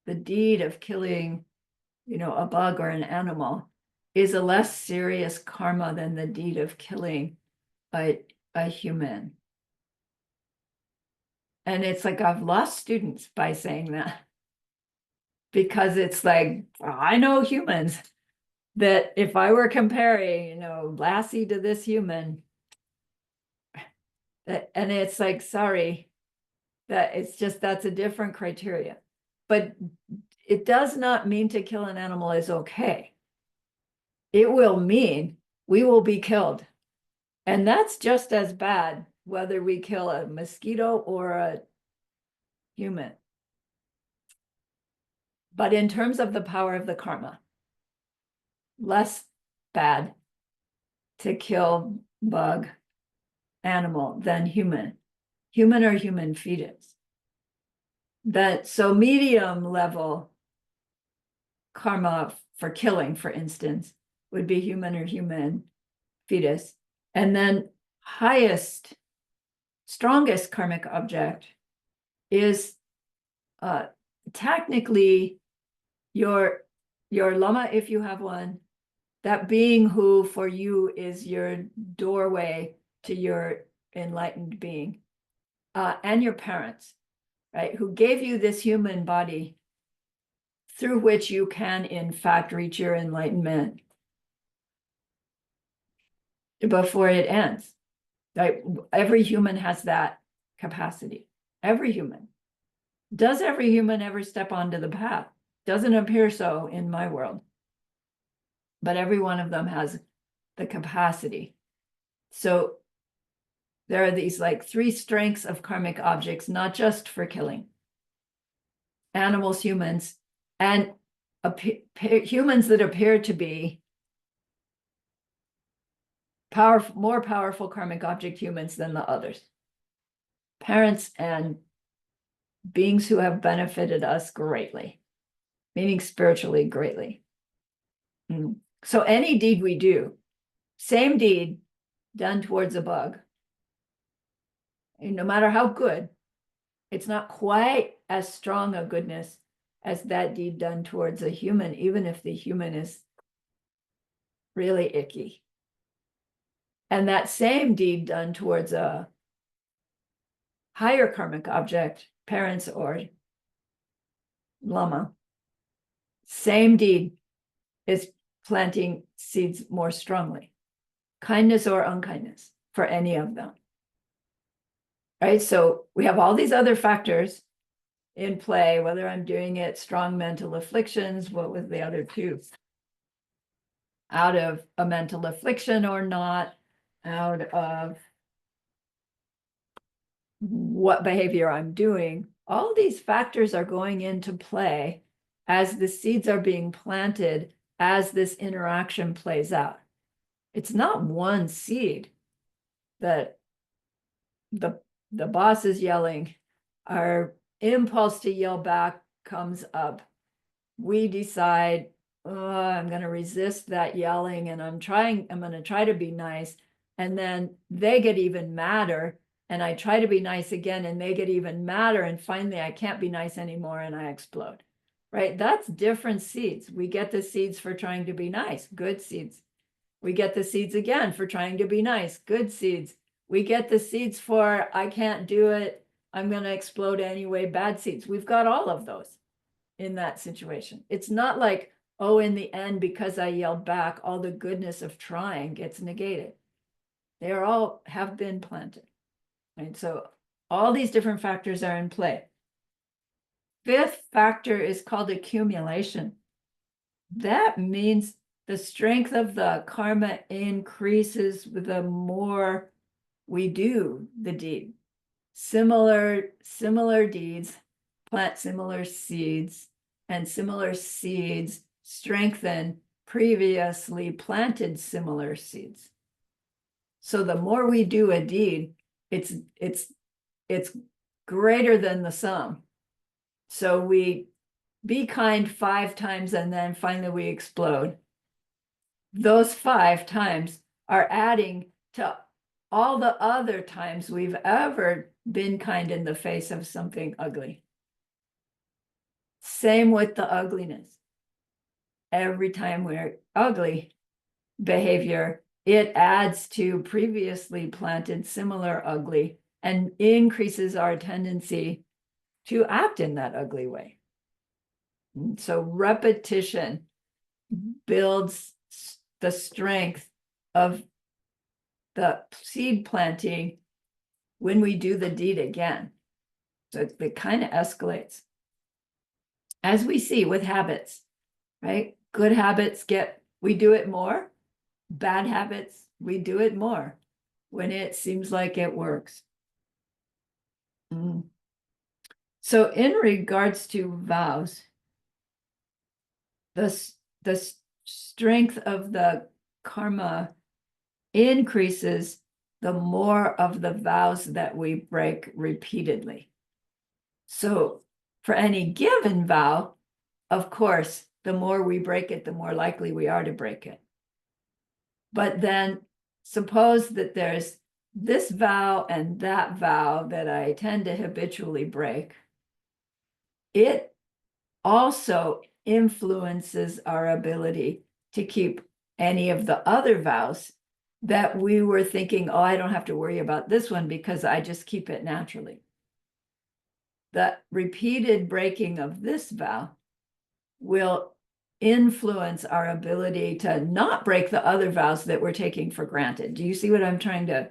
the deed of killing, you know, a bug or an animal is a less serious karma than the deed of killing a human. And it's like, I've lost students by saying that, because it's like, I know humans that if I were comparing, you know, Lassie to this human, and it's like, sorry, that it's just, that's a different criteria. But it does not mean to kill an animal is okay. It will mean we will be killed. And that's just as bad whether we kill a mosquito or a human. But in terms of the power of the karma, less bad to kill bug, animal than human or human fetus. That, so medium level karma for killing, for instance, would be human or human fetus. And then highest, strongest karmic object is technically your lama, if you have one, that being who for you is your doorway to your enlightened being, and your parents, right, who gave you this human body through which you can in fact reach your enlightenment before it ends. Right? Every human has that capacity. Every human. Does every human ever step onto the path? Doesn't appear so in my world. But every one of them has the capacity. So there are these like 3 strengths of karmic objects, not just for killing. Animals, humans, and humans that appear to be more powerful karmic object humans than the others. Parents and beings who have benefited us greatly, meaning spiritually greatly. So any deed we do, same deed done towards a bug, and no matter how good, it's not quite as strong a goodness as that deed done towards a human, even if the human is really icky. And that same deed done towards a higher karmic object, parents or lama, same deed is planting seeds more strongly, kindness or unkindness for any of them. Right? So we have all these other factors in play, whether I'm doing it strong mental afflictions, what was the other 2? Out of a mental affliction or not, out of what behavior I'm doing. All these factors are going into play as the seeds are being planted, as this interaction plays out. It's not one seed that the boss is yelling, our impulse to yell back comes up. We decide, oh, I'm going to resist that yelling and I'm going to try to be nice. And then they get even madder and I try to be nice again and they get even madder. And finally I can't be nice anymore and I explode, right? That's different seeds. We get the seeds for trying to be nice, good seeds. We get the seeds again for trying to be nice, good seeds. We get the seeds for, I can't do it, I'm going to explode anyway, bad seeds. We've got all of those in that situation. It's not like, oh, in the end, because I yelled back, all the goodness of trying gets negated. They are all have been planted. Right? So all these different factors are in play. 5th factor is called accumulation. That means the strength of the karma increases the more we do the deed. Similar deeds plant similar seeds, and similar seeds strengthen previously planted similar seeds. So the more we do a deed, it's greater than the sum. So we be kind 5 times and then finally we explode. Those 5 times are adding to all the other times we've ever been kind in the face of something ugly. Same with the ugliness. Every time we're ugly behavior, it adds to previously planted similar ugly and increases our tendency to act in that ugly way. And so repetition builds the strength of the seed planting when we do the deed again. So it kind of escalates. As we see with habits, right? Good habits we do it more. Bad habits, we do it more when it seems like it works. So in regards to vows, the strength of the karma increases the more of the vows that we break repeatedly. So for any given vow, of course, the more we break it, the more likely we are to break it. But then suppose that there's this vow and that vow that I tend to habitually break. It also influences our ability to keep any of the other vows that we were thinking, oh, I don't have to worry about this one because I just keep it naturally. The repeated breaking of this vow will influence our ability to not break the other vows that we're taking for granted. Do you see what I'm trying to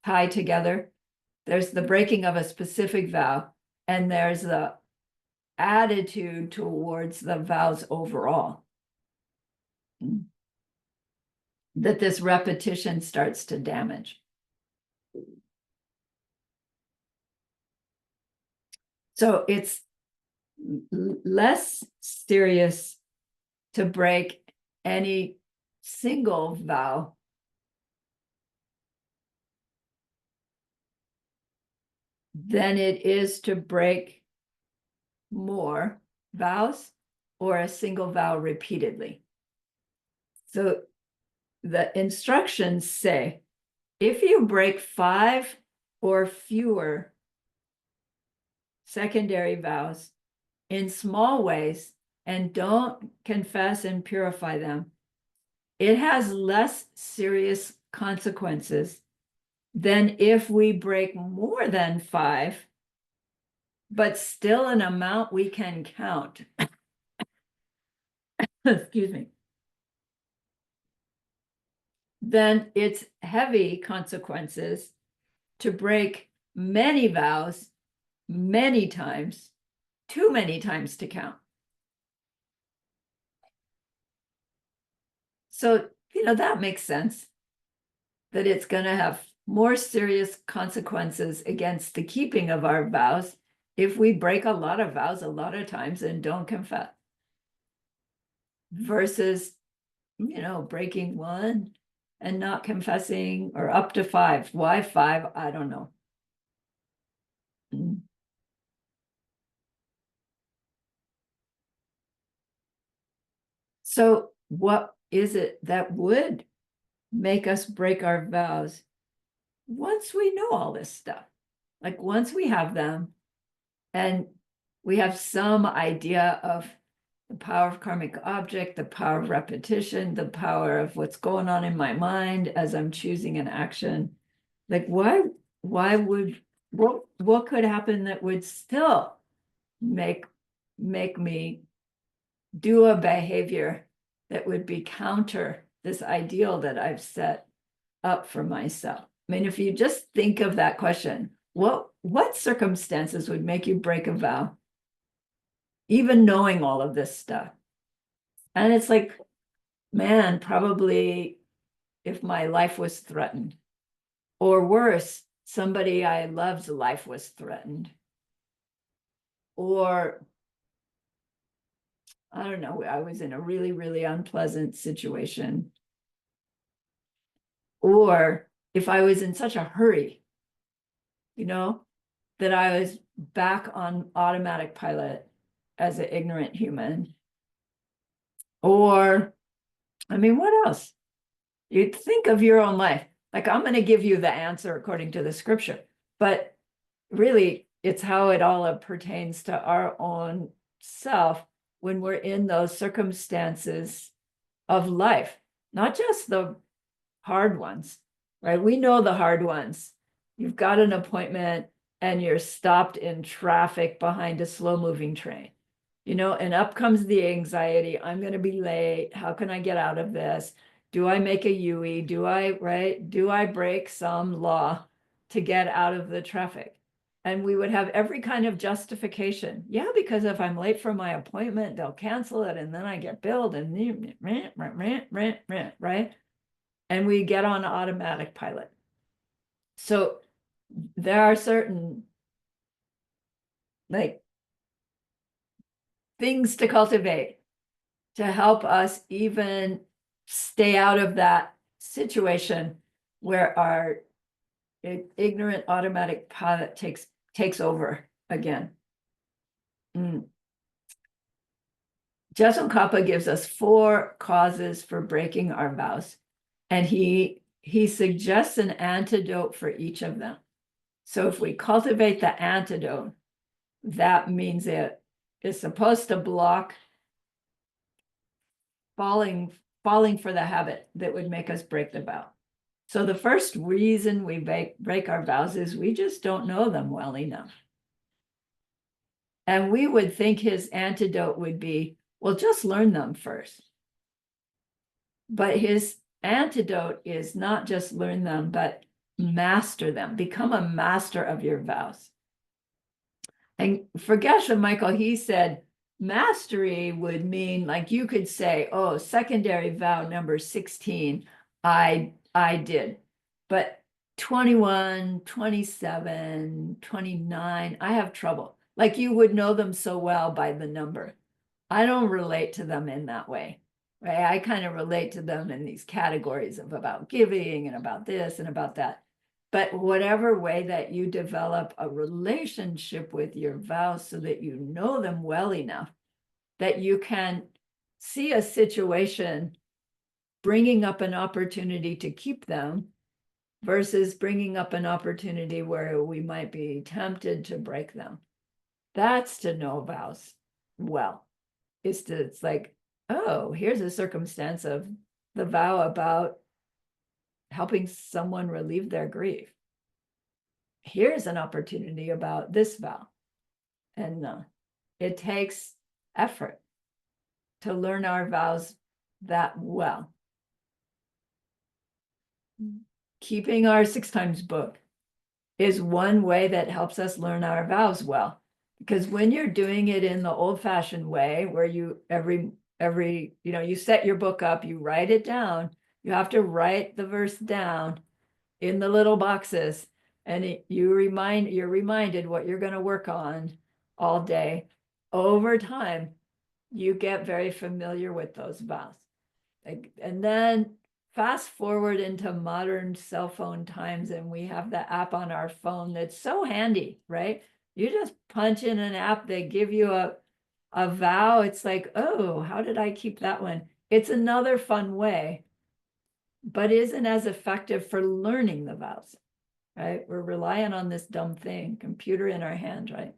tie together? There's the breaking of a specific vow, and there's the attitude towards the vows overall. that this repetition starts to damage. So it's less serious to break any single vow than it is to break more vows or a single vow repeatedly. So the instructions say, if you break 5 or fewer secondary vows in small ways and don't confess and purify them, it has less serious consequences than if we break more than 5, but still an amount we can count. Excuse me. Then it's heavy consequences to break many vows many times, too many times to count. So, that makes sense, that it's going to have more serious consequences against the keeping of our vows if we break a lot of vows a lot of times and don't confess, versus, breaking one and not confessing, or up to 5. Why 5? I don't know. So what is it that would make us break our vows once we know all this stuff? Like, once we have them and we have some idea of the power of karmic object, the power of repetition, the power of what's going on in my mind as I'm choosing an action. Like, what could happen that would still make me do a behavior that would be counter this ideal that I've set up for myself? I mean, if you just think of that question, what circumstances would make you break a vow, even knowing all of this stuff? And it's like, man, probably if my life was threatened, or worse, somebody I loved's life was threatened, or I don't know, I was in a really, really unpleasant situation, or if I was in such a hurry, that I was back on automatic pilot as an ignorant human. Or, I mean, what else? You think of your own life. Like, I'm going to give you the answer according to the scripture, but really it's how it all pertains to our own self when we're in those circumstances of life, not just the hard ones, right? We know the hard ones. You've got an appointment and you're stopped in traffic behind a slow-moving train, and up comes the anxiety. I'm going to be late. How can I get out of this? Do I make a UE? Do I break some law to get out of the traffic? And we would have every kind of justification. Yeah, because if I'm late for my appointment, they'll cancel it and then I get billed and right? And we get on automatic pilot. So there are certain things to cultivate to help us even stay out of that situation where our ignorant automatic pilot takes over again. Jesson Kappa gives us 4 causes for breaking our vows, and he suggests an antidote for each of them. So if we cultivate the antidote, that means it is supposed to block falling for the habit that would make us break the vow. So the first reason we break our vows is we just don't know them well enough. And we would think his antidote would be, well, just learn them first. But his antidote is not just learn them, but master them. Become a master of your vows. And for Geshe Michael, he said, mastery would mean, like, you could say, oh, secondary vow number 16, I did, but 21, 27, 29, I have trouble. Like you would know them so well by the number. I don't relate to them in that way, right? I kind of relate to them in these categories of about giving and about this and about that. But whatever way that you develop a relationship with your vows so that you know them well enough that you can see a situation bringing up an opportunity to keep them versus bringing up an opportunity where we might be tempted to break them. That's to know vows well. It's like, oh, here's a circumstance of the vow about helping someone relieve their grief. Here's an opportunity about this vow. And it takes effort to learn our vows that well. Keeping our 6 times book is one way that helps us learn our vows well. Because when you're doing it in the old-fashioned way, where you you set your book up, you write it down, you have to write the verse down in the little boxes, and you're reminded what you're going to work on all day. Over time, you get very familiar with those vows. And then fast forward into modern cell phone times, and we have the app on our phone that's so handy, right? You just punch in an app, they give you a vow. It's like, oh, how did I keep that one? It's another fun way, but isn't as effective for learning the vows, right? We're relying on this dumb thing, computer in our hand, right?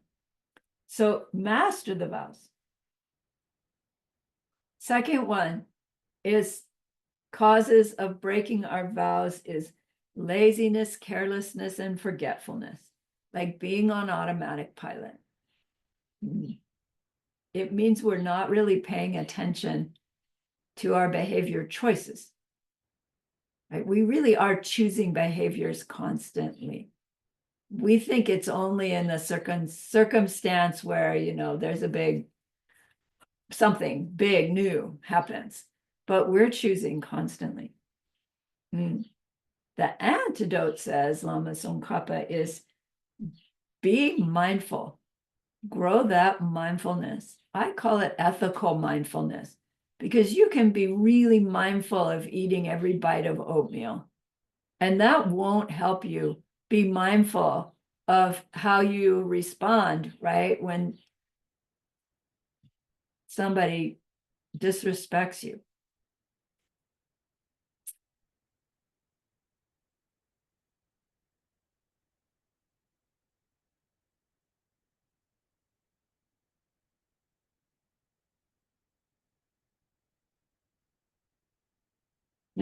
So master the vows. Second one is causes of breaking our vows is laziness, carelessness, and forgetfulness, like being on automatic pilot. It means we're not really paying attention to our behavior choices. Right? We really are choosing behaviors constantly. We think it's only in a circumstance where, there's a big, something big new happens, but we're choosing constantly. The antidote, says Lama Tsongkhapa, is be mindful. Grow that mindfulness. I call it ethical mindfulness, because you can be really mindful of eating every bite of oatmeal, and that won't help you be mindful of how you respond, right? When somebody disrespects you.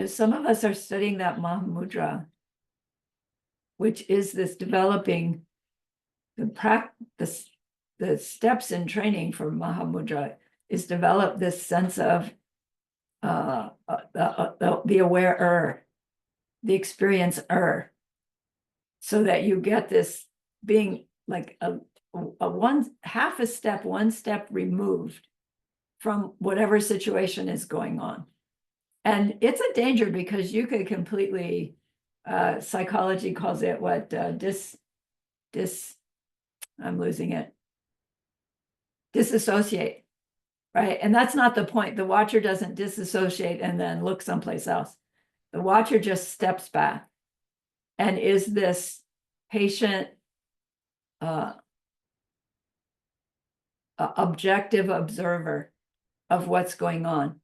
Some of us are studying that Mahamudra, which is this developing the steps in training for Mahamudra is develop this sense of the aware-er, the experience-er, so that you get this being like a half a step, one step removed from whatever situation is going on. And it's a danger, because you could completely, psychology calls it what, I'm losing it, disassociate, right? And that's not the point. The watcher doesn't disassociate and then look someplace else. The watcher just steps back and is this patient, objective observer of what's going on.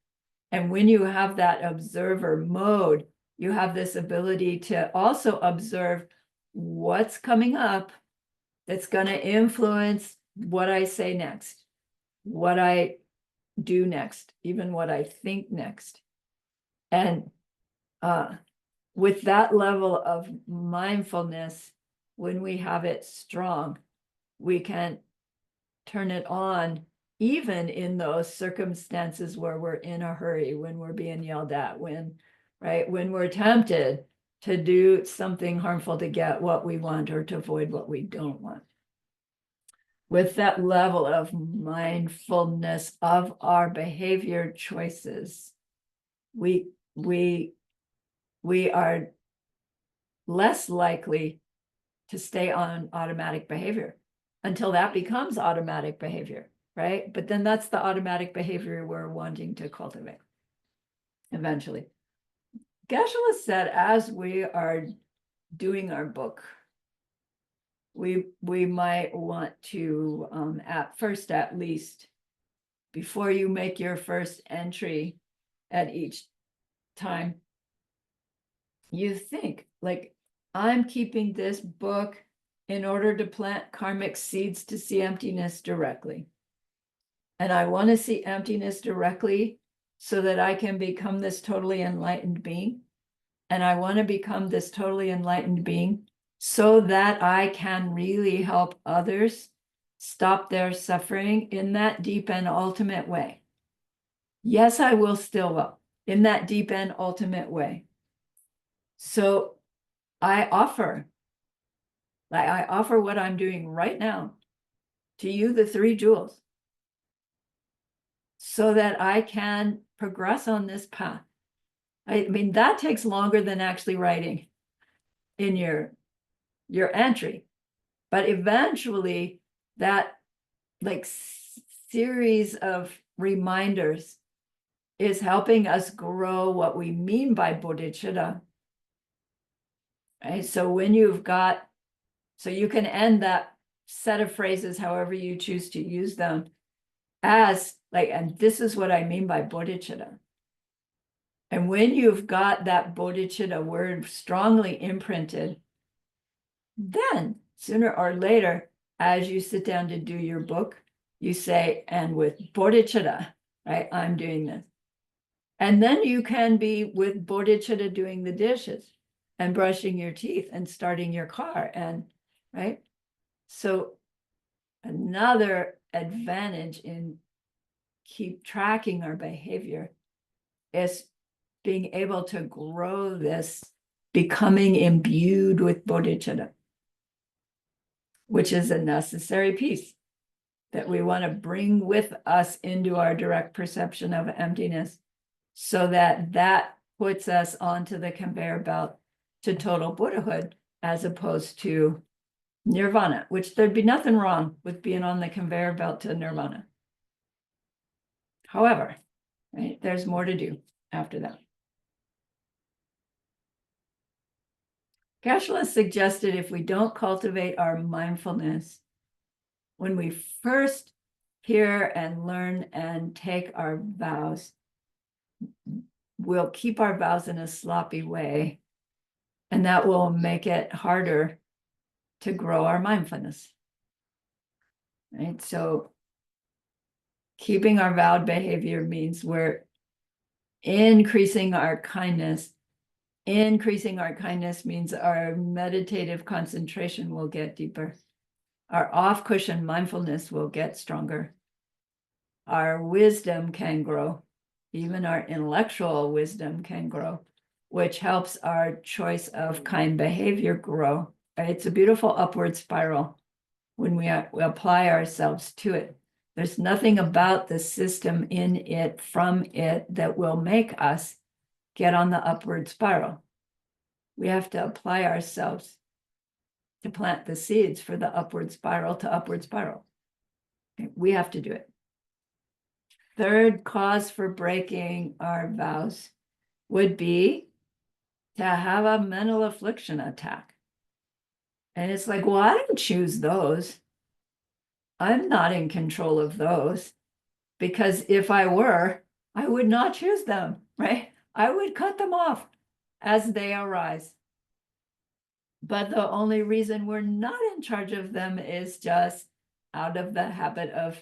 And when you have that observer mode, you have this ability to also observe what's coming up that's going to influence what I say next, what I do next, even what I think next. And with that level of mindfulness, when we have it strong, we can turn it on even in those circumstances where we're in a hurry, when we're being yelled at, when we're tempted to do something harmful to get what we want or to avoid what we don't want. With that level of mindfulness of our behavior choices, we we are less likely to stay on automatic behavior until that becomes automatic behavior, right? But then that's the automatic behavior we're wanting to cultivate eventually. Geshe-la said, as we are doing our book, we might want to, at first, at least, before you make your first entry at each time, you think, like, I'm keeping this book in order to plant karmic seeds to see emptiness directly. And I want to see emptiness directly so that I can become this totally enlightened being. And I want to become this totally enlightened being so that I can really help others stop their suffering in that deep and ultimate way. Yes, I will still will, in that deep and ultimate way. So I offer what I'm doing right now to you, the 3 jewels, so that I can progress on this path. I mean, that takes longer than actually writing in your entry, but eventually that like series of reminders is helping us grow what we mean by bodhicitta. Right? So when you've got, so you can end that set of phrases however you choose to use them as like, and this is what I mean by bodhicitta. And when you've got that bodhicitta word strongly imprinted, then sooner or later, as you sit down to do your book, you say, and with bodhicitta, right, I'm doing this. And then you can be with bodhicitta doing the dishes and brushing your teeth and starting your car, and right. So another advantage in keep tracking our behavior is being able to grow this becoming imbued with bodhicitta, which is a necessary piece that we want to bring with us into our direct perception of emptiness, so that that puts us onto the conveyor belt to total Buddhahood, as opposed to nirvana, which there'd be nothing wrong with being on the conveyor belt to nirvana. However, right, there's more to do after that. Geshe-la suggested if we don't cultivate our mindfulness when we first hear and learn and take our vows, we'll keep our vows in a sloppy way, and that will make it harder to grow our mindfulness. Right? So keeping our vowed behavior means we're increasing our kindness. Increasing our kindness means our meditative concentration will get deeper. Our off-cushion mindfulness will get stronger. Our wisdom can grow. Even our intellectual wisdom can grow, which helps our choice of kind behavior grow. It's a beautiful upward spiral when we apply ourselves to it. There's nothing about the system in it, from it, that will make us get on the upward spiral. We have to apply ourselves to plant the seeds for the upward spiral to upward spiral. We have to do it. Third cause for breaking our vows would be to have a mental affliction attack. And it's like, well, I didn't choose those. I'm not in control of those, because if I were, I would not choose them, right? I would cut them off as they arise. But the only reason we're not in charge of them is just out of the habit of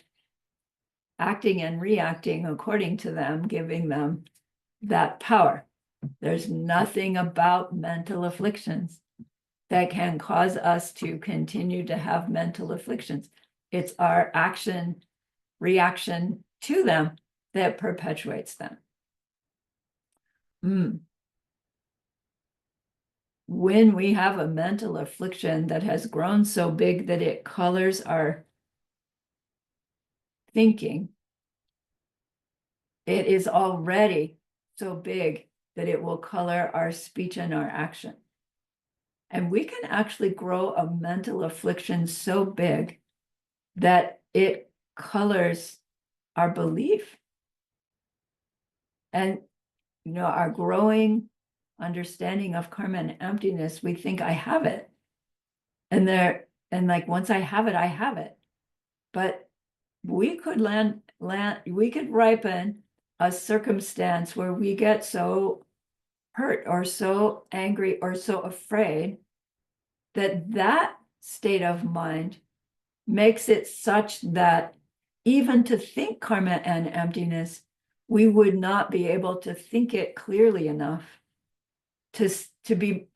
acting and reacting according to them, giving them that power. There's nothing about mental afflictions that can cause us to continue to have mental afflictions. It's our action, reaction to them that perpetuates them. When we have a mental affliction that has grown so big that it colors our thinking, it is already so big that it will color our speech and our action. And we can actually grow a mental affliction so big that it colors our belief. And, our growing understanding of karma and emptiness, we think I have it. And like, once I have it, I have it. But we could we could ripen a circumstance where we get so hurt or so angry or so afraid that state of mind makes it such that even to think karma and emptiness, we would not be able to think it clearly enough to be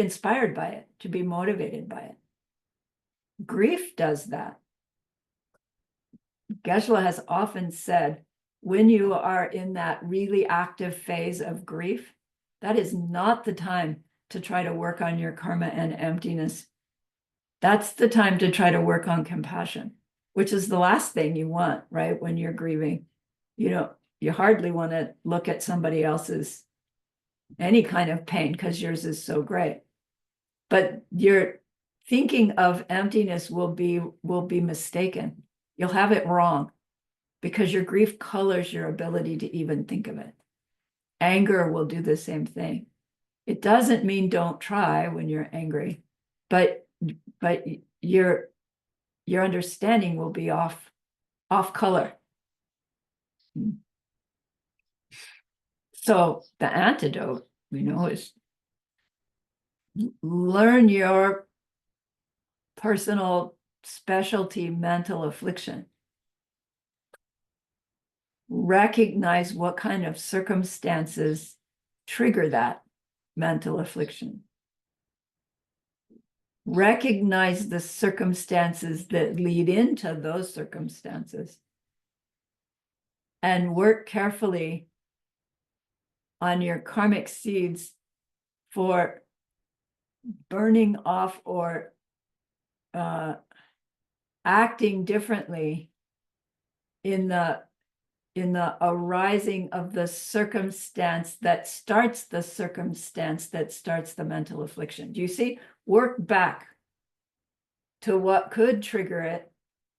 inspired by it, to be motivated by it. Grief does that. Geshe has often said, when you are in that really active phase of grief, that is not the time to try to work on your karma and emptiness. That's the time to try to work on compassion, which is the last thing you want, right? When you're grieving, you hardly want to look at somebody else's any kind of pain because yours is so great. But your thinking of emptiness will be mistaken. You'll have it wrong because your grief colors your ability to even think of it. Anger will do the same thing. It doesn't mean don't try when you're angry, but your understanding will be off color. So the antidote, is learn your personal specialty mental affliction. Recognize what kind of circumstances trigger that mental affliction. Recognize the circumstances that lead into those circumstances. And work carefully on your karmic seeds for burning off or acting differently in the arising of the circumstance that starts the mental affliction. Do you see? Work back to what could trigger it.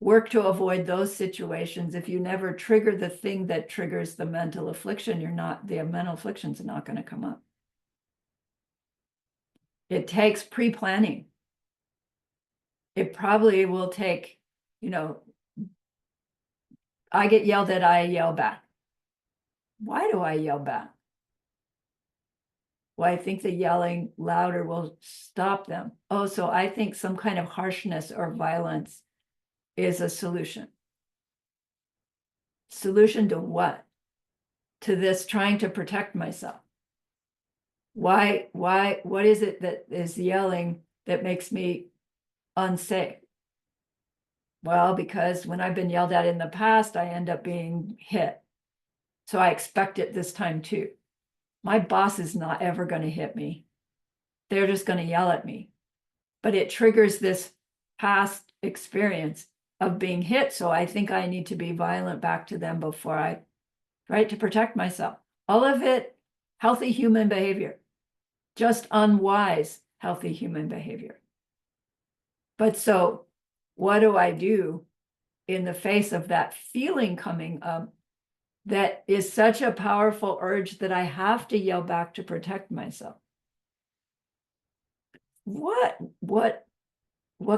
Work to avoid those situations. If you never trigger the thing that triggers the mental affliction, the mental afflictions are not going to come up. It takes pre-planning. It probably will take, I get yelled at, I yell back. Why do I yell back? Well, I think the yelling louder will stop them. Oh, so I think some kind of harshness or violence is a solution. Solution to what? To this trying to protect myself. Why, what is it that is yelling that makes me unsafe? Well, because when I've been yelled at in the past, I end up being hit. So I expect it this time too. My boss is not ever going to hit me. They're just going to yell at me. But it triggers this past experience of being hit. So I think I need to be violent back to them before I, right, to protect myself. All of it, healthy human behavior, just unwise, healthy human behavior. But so what do I do in the face of that feeling coming up that is such a powerful urge that I have to yell back to protect myself? What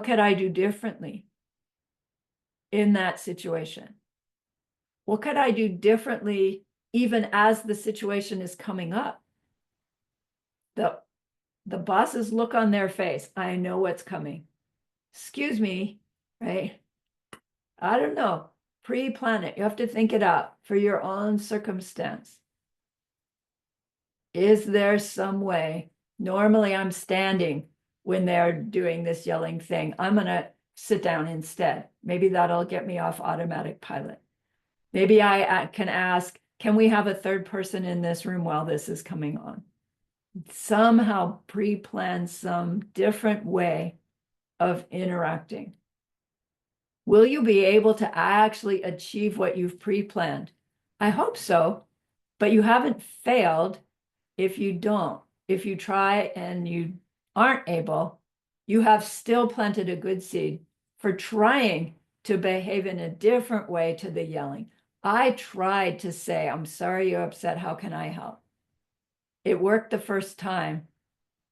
could I do differently in that situation? What could I do differently even as the situation is coming up? The boss's look on their face, I know what's coming. Excuse me, right? I don't know. Pre-plan it. You have to think it out for your own circumstance. Is there some way? Normally I'm standing when they're doing this yelling thing. I'm going to sit down instead. Maybe that'll get me off automatic pilot. Maybe I can ask, can we have a third person in this room while this is coming on? Somehow pre-plan some different way of interacting. Will you be able to actually achieve what you've pre-planned? I hope so, but you haven't failed if you don't, if you try and you aren't able, you have still planted a good seed for trying to behave in a different way to the yelling. I tried to say, I'm sorry you're upset. How can I help? It worked the first time.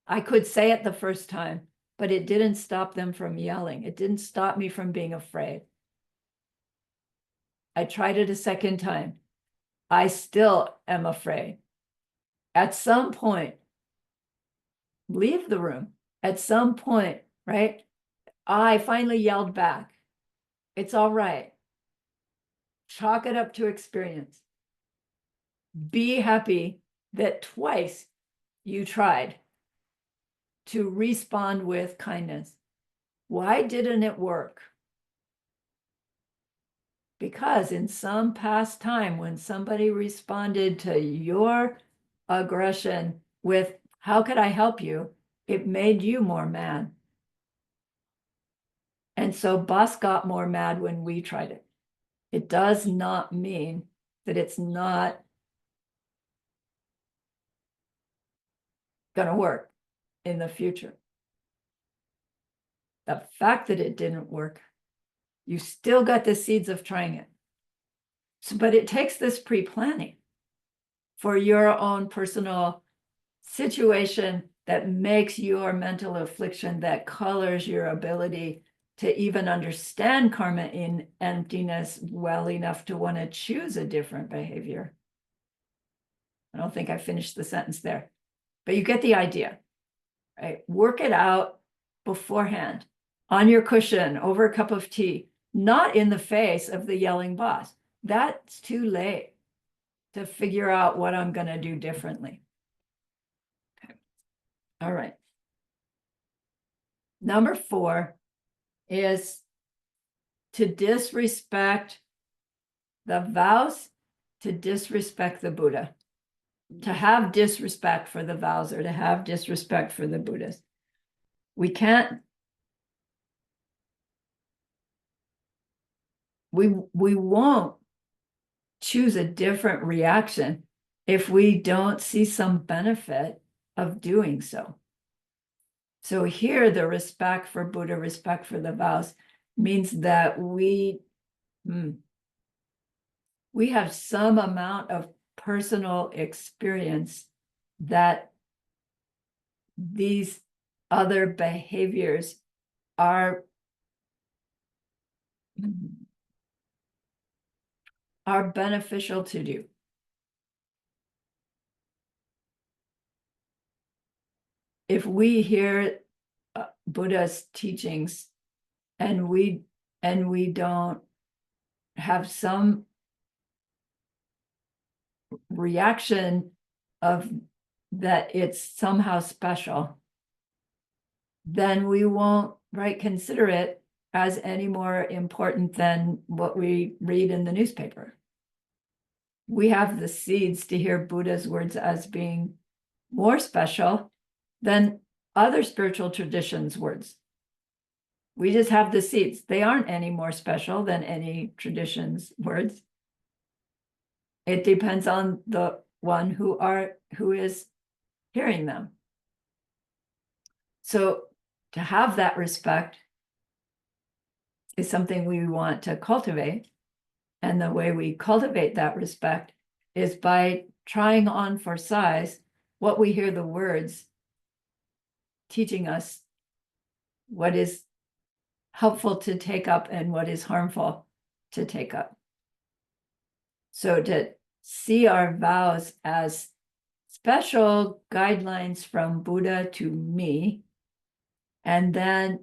I could say it the first time, but it didn't stop them from yelling. It didn't stop me from being afraid. I tried it a second time. I still am afraid. At some point, leave the room. At some point, right? I finally yelled back. It's all right. Chalk it up to experience. Be happy that twice you tried to respond with kindness. Why didn't it work? Because in some past time, when somebody responded to your aggression with, how could I help you? It made you more mad. And so Bus got more mad when we tried it. It does not mean that it's not going to work in the future. The fact that it didn't work, you still got the seeds of trying it. So, but it takes this pre-planning for your own personal situation that makes your mental affliction, that colors your ability to even understand karma in emptiness well enough to want to choose a different behavior. I don't think I finished the sentence there, but you get the idea, right? Work it out beforehand on your cushion over a cup of tea, not in the face of the yelling boss. That's too late to figure out what I'm going to do differently. Okay. All right. Number 4 is to disrespect the vows, to disrespect the Buddha, to have disrespect for the vows or to have disrespect for the Buddhas. We can't, we won't choose a different reaction if we don't see some benefit of doing so. So here, the respect for Buddha, respect for the vows means that we have some amount of personal experience that these other behaviors are beneficial to do. If we hear Buddha's teachings and we don't have some reaction of that it's somehow special, then we won't consider it as any more important than what we read in the newspaper. We have the seeds to hear Buddha's words as being more special than other spiritual traditions' words. We just have the seeds. They aren't any more special than any tradition's words. It depends on the one who is hearing them. So to have that respect is something we want to cultivate. And the way we cultivate that respect is by trying on for size what we hear the words teaching us, what is helpful to take up and what is harmful to take up. So to see our vows as special guidelines from Buddha to me, and then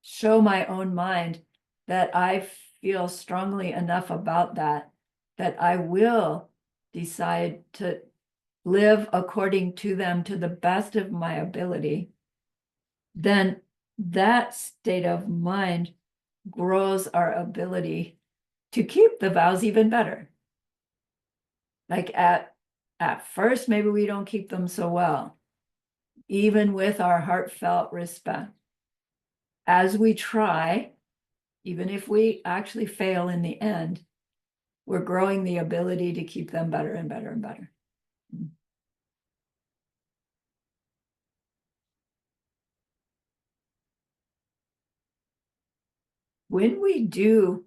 show my own mind that I feel strongly enough about that I will decide to live according to them to the best of my ability, then that state of mind grows our ability to keep the vows even better. Like at first, maybe we don't keep them so well, even with our heartfelt respect. As we try, even if we actually fail in the end, we're growing the ability to keep them better and better and better. when we do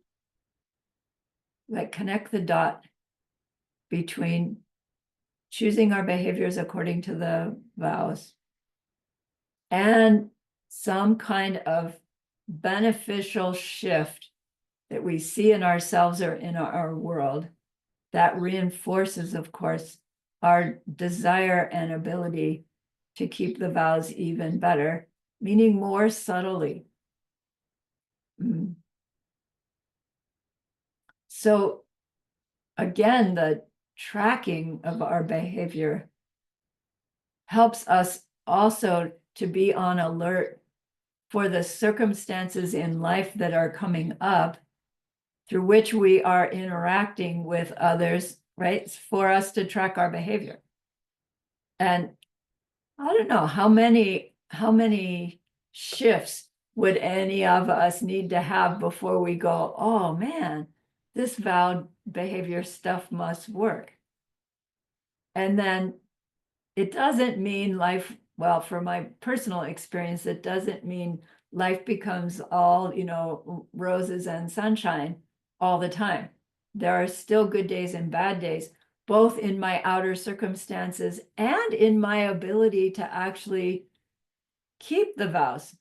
like connect the dot between choosing our behaviors according to the vows and some kind of beneficial shift that we see in ourselves or in our world, that reinforces, of course, our desire and ability to keep the vows even better, meaning more subtly. So again, the tracking of our behavior helps us also to be on alert for the circumstances in life that are coming up through which we are interacting with others, right? It's for us to track our behavior. And I don't know how many shifts would any of us need to have before we go, oh man, this vowed behavior stuff must work. And then it doesn't mean life, well, for my personal experience, it doesn't mean life becomes all, roses and sunshine all the time. There are still good days and bad days, both in my outer circumstances and in my ability to actually keep the vows,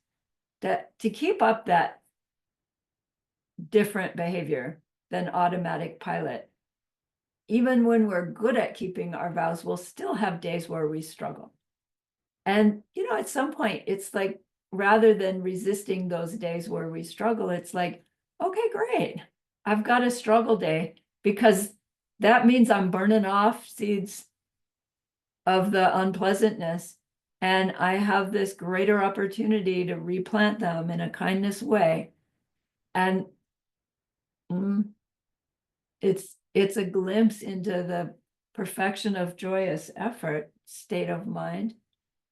to keep up that different behavior than automatic pilot. Even when we're good at keeping our vows, we'll still have days where we struggle. And, at some point, it's like, rather than resisting those days where we struggle, it's like, okay, great. I've got a struggle day because that means I'm burning off seeds of the unpleasantness. And I have this greater opportunity to replant them in a kindness way. And it's a glimpse into the perfection of joyous effort state of mind,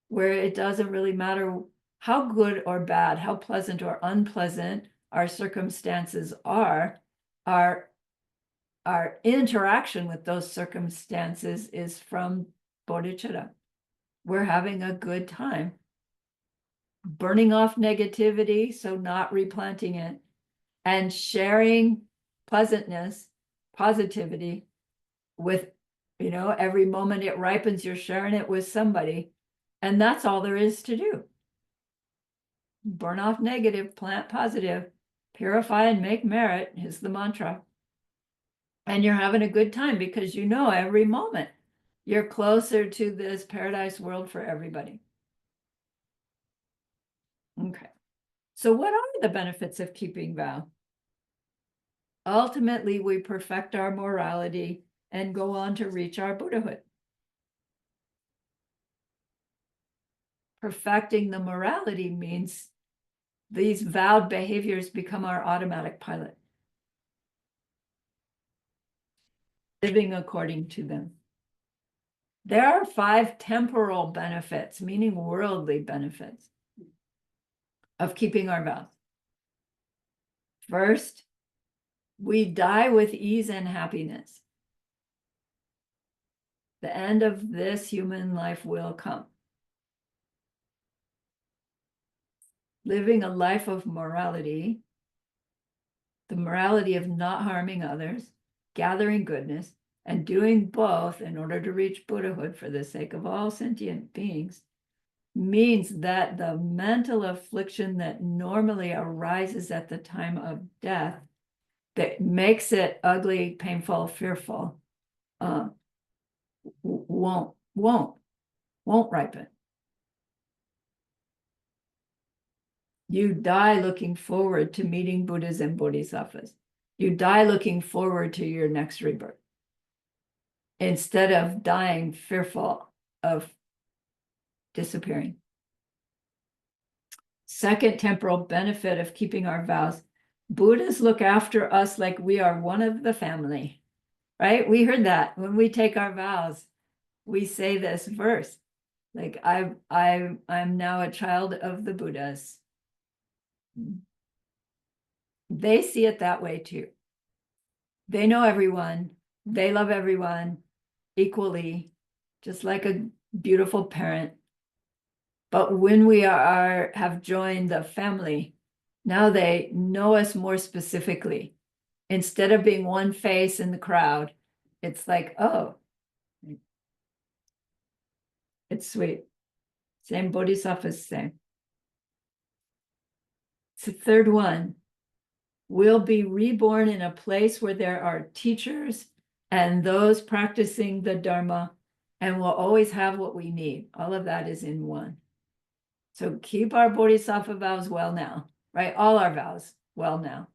where it doesn't really matter how good or bad, how pleasant or unpleasant our circumstances are, our interaction with those circumstances is from bodhicitta. We're having a good time, burning off negativity, so not replanting it, and sharing pleasantness, positivity with, every moment it ripens, you're sharing it with somebody. And that's all there is to do. Burn off negative, plant positive, purify and make merit is the mantra. And you're having a good time because every moment you're closer to this paradise world for everybody. Okay. So what are the benefits of keeping vow? Ultimately, we perfect our morality and go on to reach our Buddhahood. Perfecting the morality means these vowed behaviors become our automatic pilot. Living according to them. There are 5 temporal benefits, meaning worldly benefits, of keeping our vows. First, we die with ease and happiness. The end of this human life will come. Living a life of morality, the morality of not harming others, gathering goodness, and doing both in order to reach Buddhahood for the sake of all sentient beings, means that the mental affliction that normally arises at the time of death, that makes it ugly, painful, fearful, won't ripen. You die looking forward to meeting Buddhas and Bodhisattvas. You die looking forward to your next rebirth, instead of dying fearful of disappearing. Second temporal benefit of keeping our vows: Buddhas look after us like we are one of the family, right? We heard that when we take our vows, we say this verse, like I'm now a child of the Buddhas. They see it that way too. They know everyone. They love everyone equally, just like a beautiful parent. But when we have joined the family, Now they know us more specifically. Instead of being one face in the crowd, it's like, oh, it's sweet. Same bodhisattvas, same. It's the third one. We'll be reborn in a place where there are teachers and those practicing the Dharma, and we'll always have what we need. All of that is in one. So keep our bodhisattva vows well now, right? All our vows well now.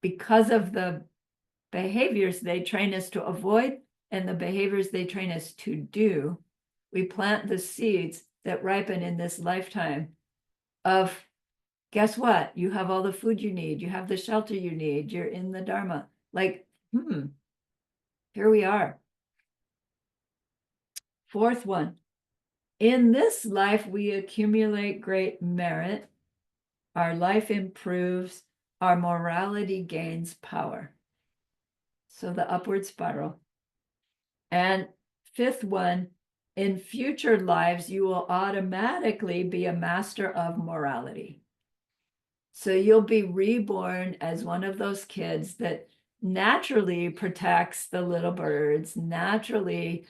Because of the behaviors they train us to avoid and the behaviors they train us to do, we plant the seeds that ripen in this lifetime of, guess what? You have all the food you need. You have the shelter you need. You're in the Dharma. Like, here we are. Fourth one. In this life, we accumulate great merit. Our life improves. Our morality gains power. So the upward spiral. And fifth one, in future lives, you will automatically be a master of morality. So you'll be reborn as one of those kids that naturally protects the little birds, naturally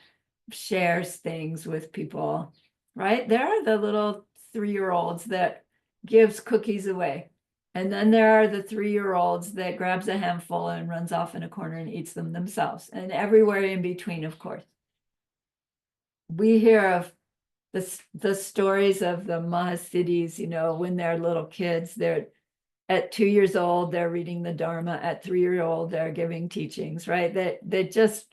shares things with people, right? There are the little 3-year-olds that gives cookies away. And then there are the 3-year-olds that grabs a handful and runs off in a corner and eats them themselves, and everywhere in between, of course. We hear of the stories of the Mahasiddhis, when they're little kids, they're at 2 years old, they're reading the Dharma. At 3-year-old, they're giving teachings, right? That just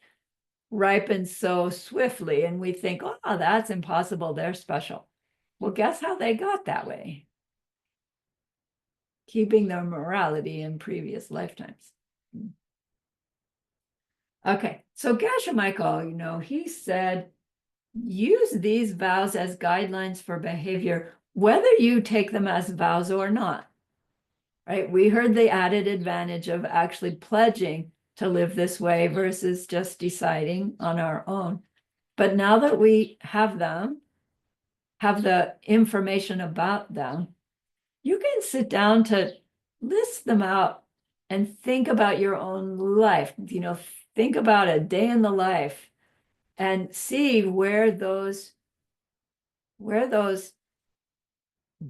ripen so swiftly. And we think, oh, that's impossible. They're special. Well, guess how they got that way? Keeping their morality in previous lifetimes. Okay, so Geshe Michael, he said, use these vows as guidelines for behavior, whether you take them as vows or not. Right? We heard the added advantage of actually pledging to live this way versus just deciding on our own. But now that we have them, have the information about them, you can sit down to list them out and think about your own life. Think about a day in the life and see where those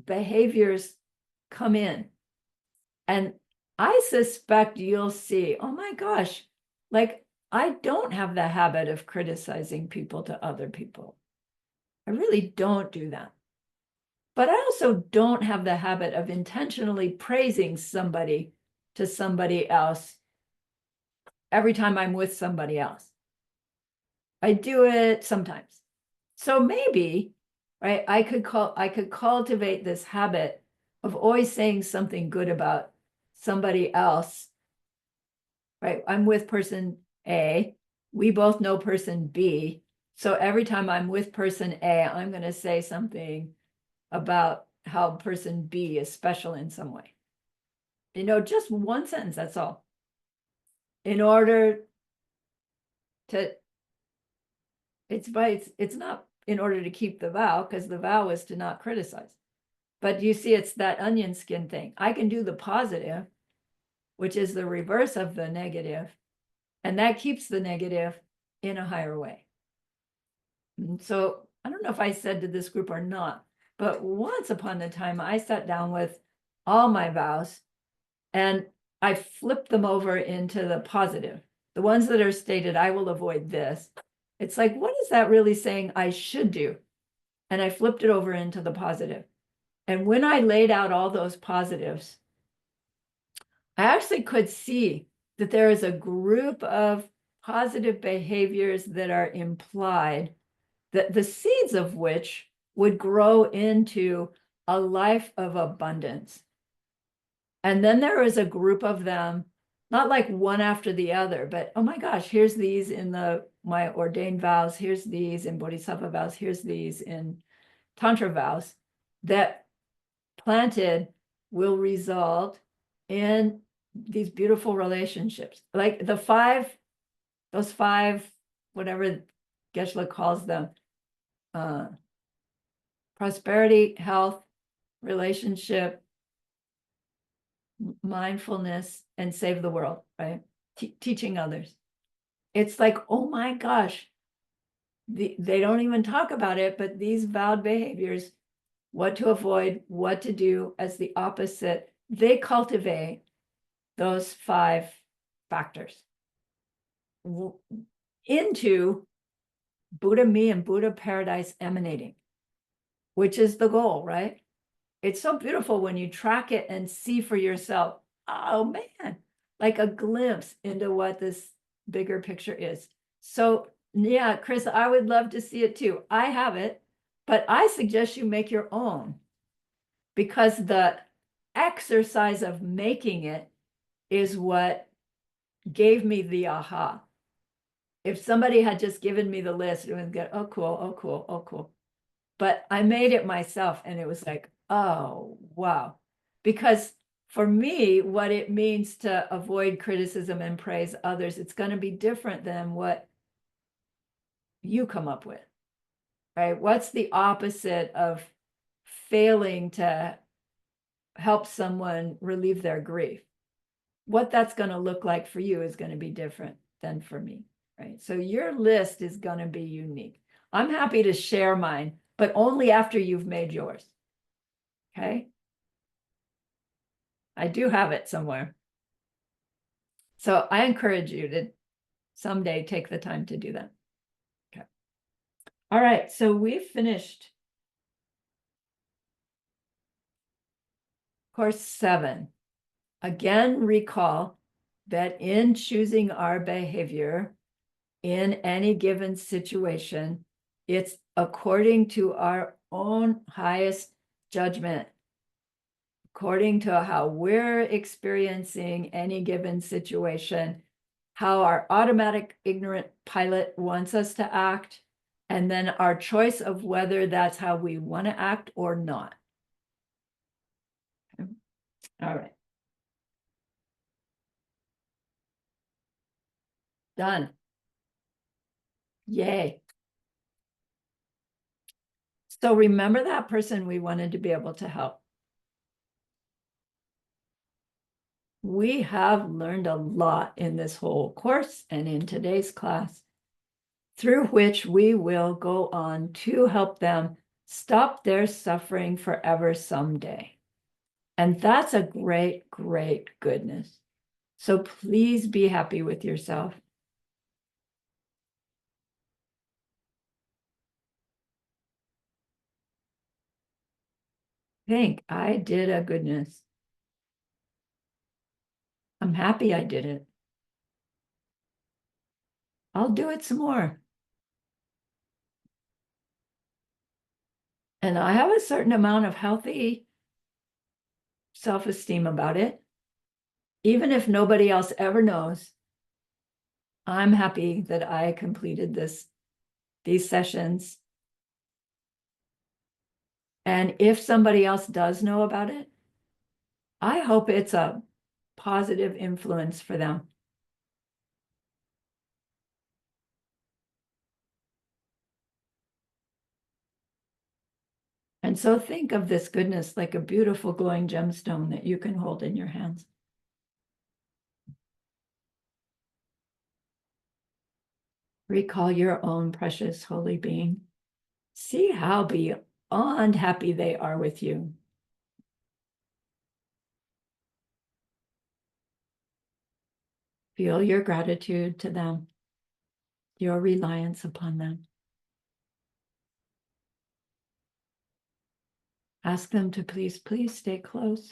behaviors come in. And I suspect you'll see, oh my gosh, like I don't have the habit of criticizing people to other people. I really don't do that. But I also don't have the habit of intentionally praising somebody to somebody else every time I'm with somebody else. I do it sometimes. So maybe, right, I could cultivate this habit of always saying something good about somebody else, right? I'm with person A, we both know person B. So every time I'm with person A, I'm going to say something about how person B is special in some way. Just one sentence, that's all. In order to, it's not in order to keep the vow, because the vow is to not criticize. But you see, it's that onion skin thing. I can do the positive, which is the reverse of the negative, and that keeps the negative in a higher way. And so I don't know if I said to this group or not, but once upon a time, I sat down with all my vows and I flipped them over into the positive. The ones that are stated, I will avoid this. It's like, what is that really saying I should do? And I flipped it over into the positive. And when I laid out all those positives, I actually could see that there is a group of positive behaviors that are implied, that the seeds of which would grow into a life of abundance. And then there is a group of them, not like one after the other, but oh my gosh, here's these in my ordained vows, here's these in bodhisattva vows, here's these in tantra vows, that planted will result in these beautiful relationships. Like those five, whatever Geshe calls them, prosperity, health, relationship, mindfulness, and save the world, right? Teaching others. It's like, oh my gosh, they don't even talk about it, but these vowed behaviors, what to avoid, what to do as the opposite, they cultivate those 5 factors into Buddha me and Buddha paradise emanating, which is the goal, right? It's so beautiful when you track it and see for yourself, oh man, like a glimpse into what this bigger picture is. So yeah, Chris, I would love to see it too. I have it, but I suggest you make your own, because the exercise of making it is what gave me the aha. If somebody had just given me the list, it would get, oh cool, oh cool, oh cool. But I made it myself and it was like, oh, wow. Because for me, what it means to avoid criticism and praise others, it's going to be different than what you come up with, right? What's the opposite of failing to help someone relieve their grief? What that's going to look like for you is going to be different than for me, right? So your list is going to be unique. I'm happy to share mine, but only after you've made yours. Okay. I do have it somewhere. So I encourage you to someday take the time to do that. Okay. All right. So we've finished course 7. Again, recall that in choosing our behavior in any given situation, it's according to our own highest judgment, according to how we're experiencing any given situation, how our automatic ignorant pilot wants us to act, and then our choice of whether that's how we want to act or not. Okay. All right. Done. Yay. So remember that person we wanted to be able to help. We have learned a lot in this whole course and in today's class, through which we will go on to help them stop their suffering forever someday. And that's a great, great goodness. So please be happy with yourself. Think, I did a goodness. I'm happy I did it. I'll do it some more. And I have a certain amount of healthy self-esteem about it. Even if nobody else ever knows, I'm happy that I completed these sessions. And if somebody else does know about it, I hope it's a positive influence for them. And so think of this goodness like a beautiful glowing gemstone that you can hold in your hands. Recall your own precious holy being. See how beyond happy they are with you. Feel your gratitude to them, your reliance upon them. Ask them to please stay close,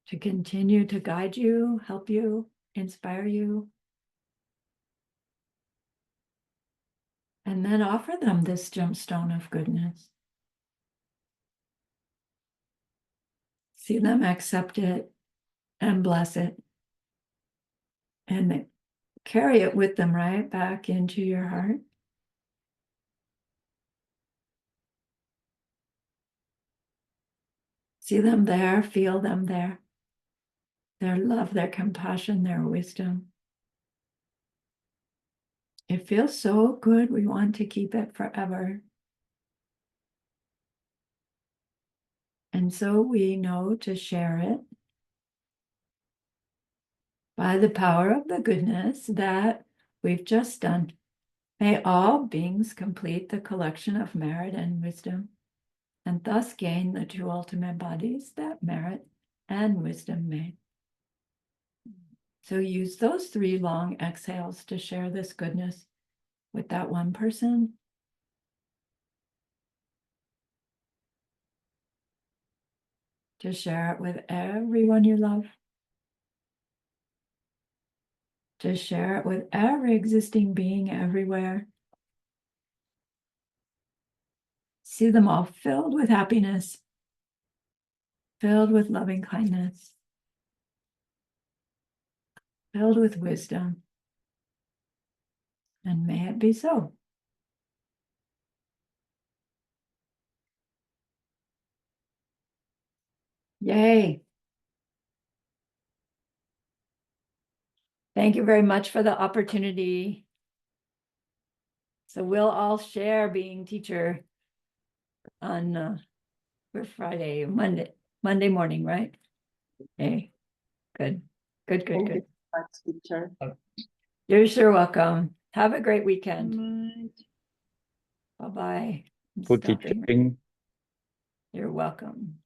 to continue to guide you, help you, inspire you. And then offer them this gemstone of goodness. See them accept it and bless it. And carry it with them right back into your heart. See them there, feel them there. Their love, their compassion, their wisdom. It feels so good. We want to keep it forever. And so we know to share it by the power of the goodness that we've just done. May all beings complete the collection of merit and wisdom, and thus gain the two ultimate bodies that merit and wisdom made. So use those 3 long exhales to share this goodness with that one person. To share it with everyone you love. To share it with every existing being everywhere. See them all filled with happiness, filled with loving kindness, filled with wisdom. And may it be so. Yay. Thank you very much for the opportunity. So we'll all share being teacher on for Friday, Monday morning, right? Okay, good. Thank you Good. so much, teacher. You're sure welcome. Have a great weekend. Right. Bye-bye. I'm Good stopping. teaching. You're welcome.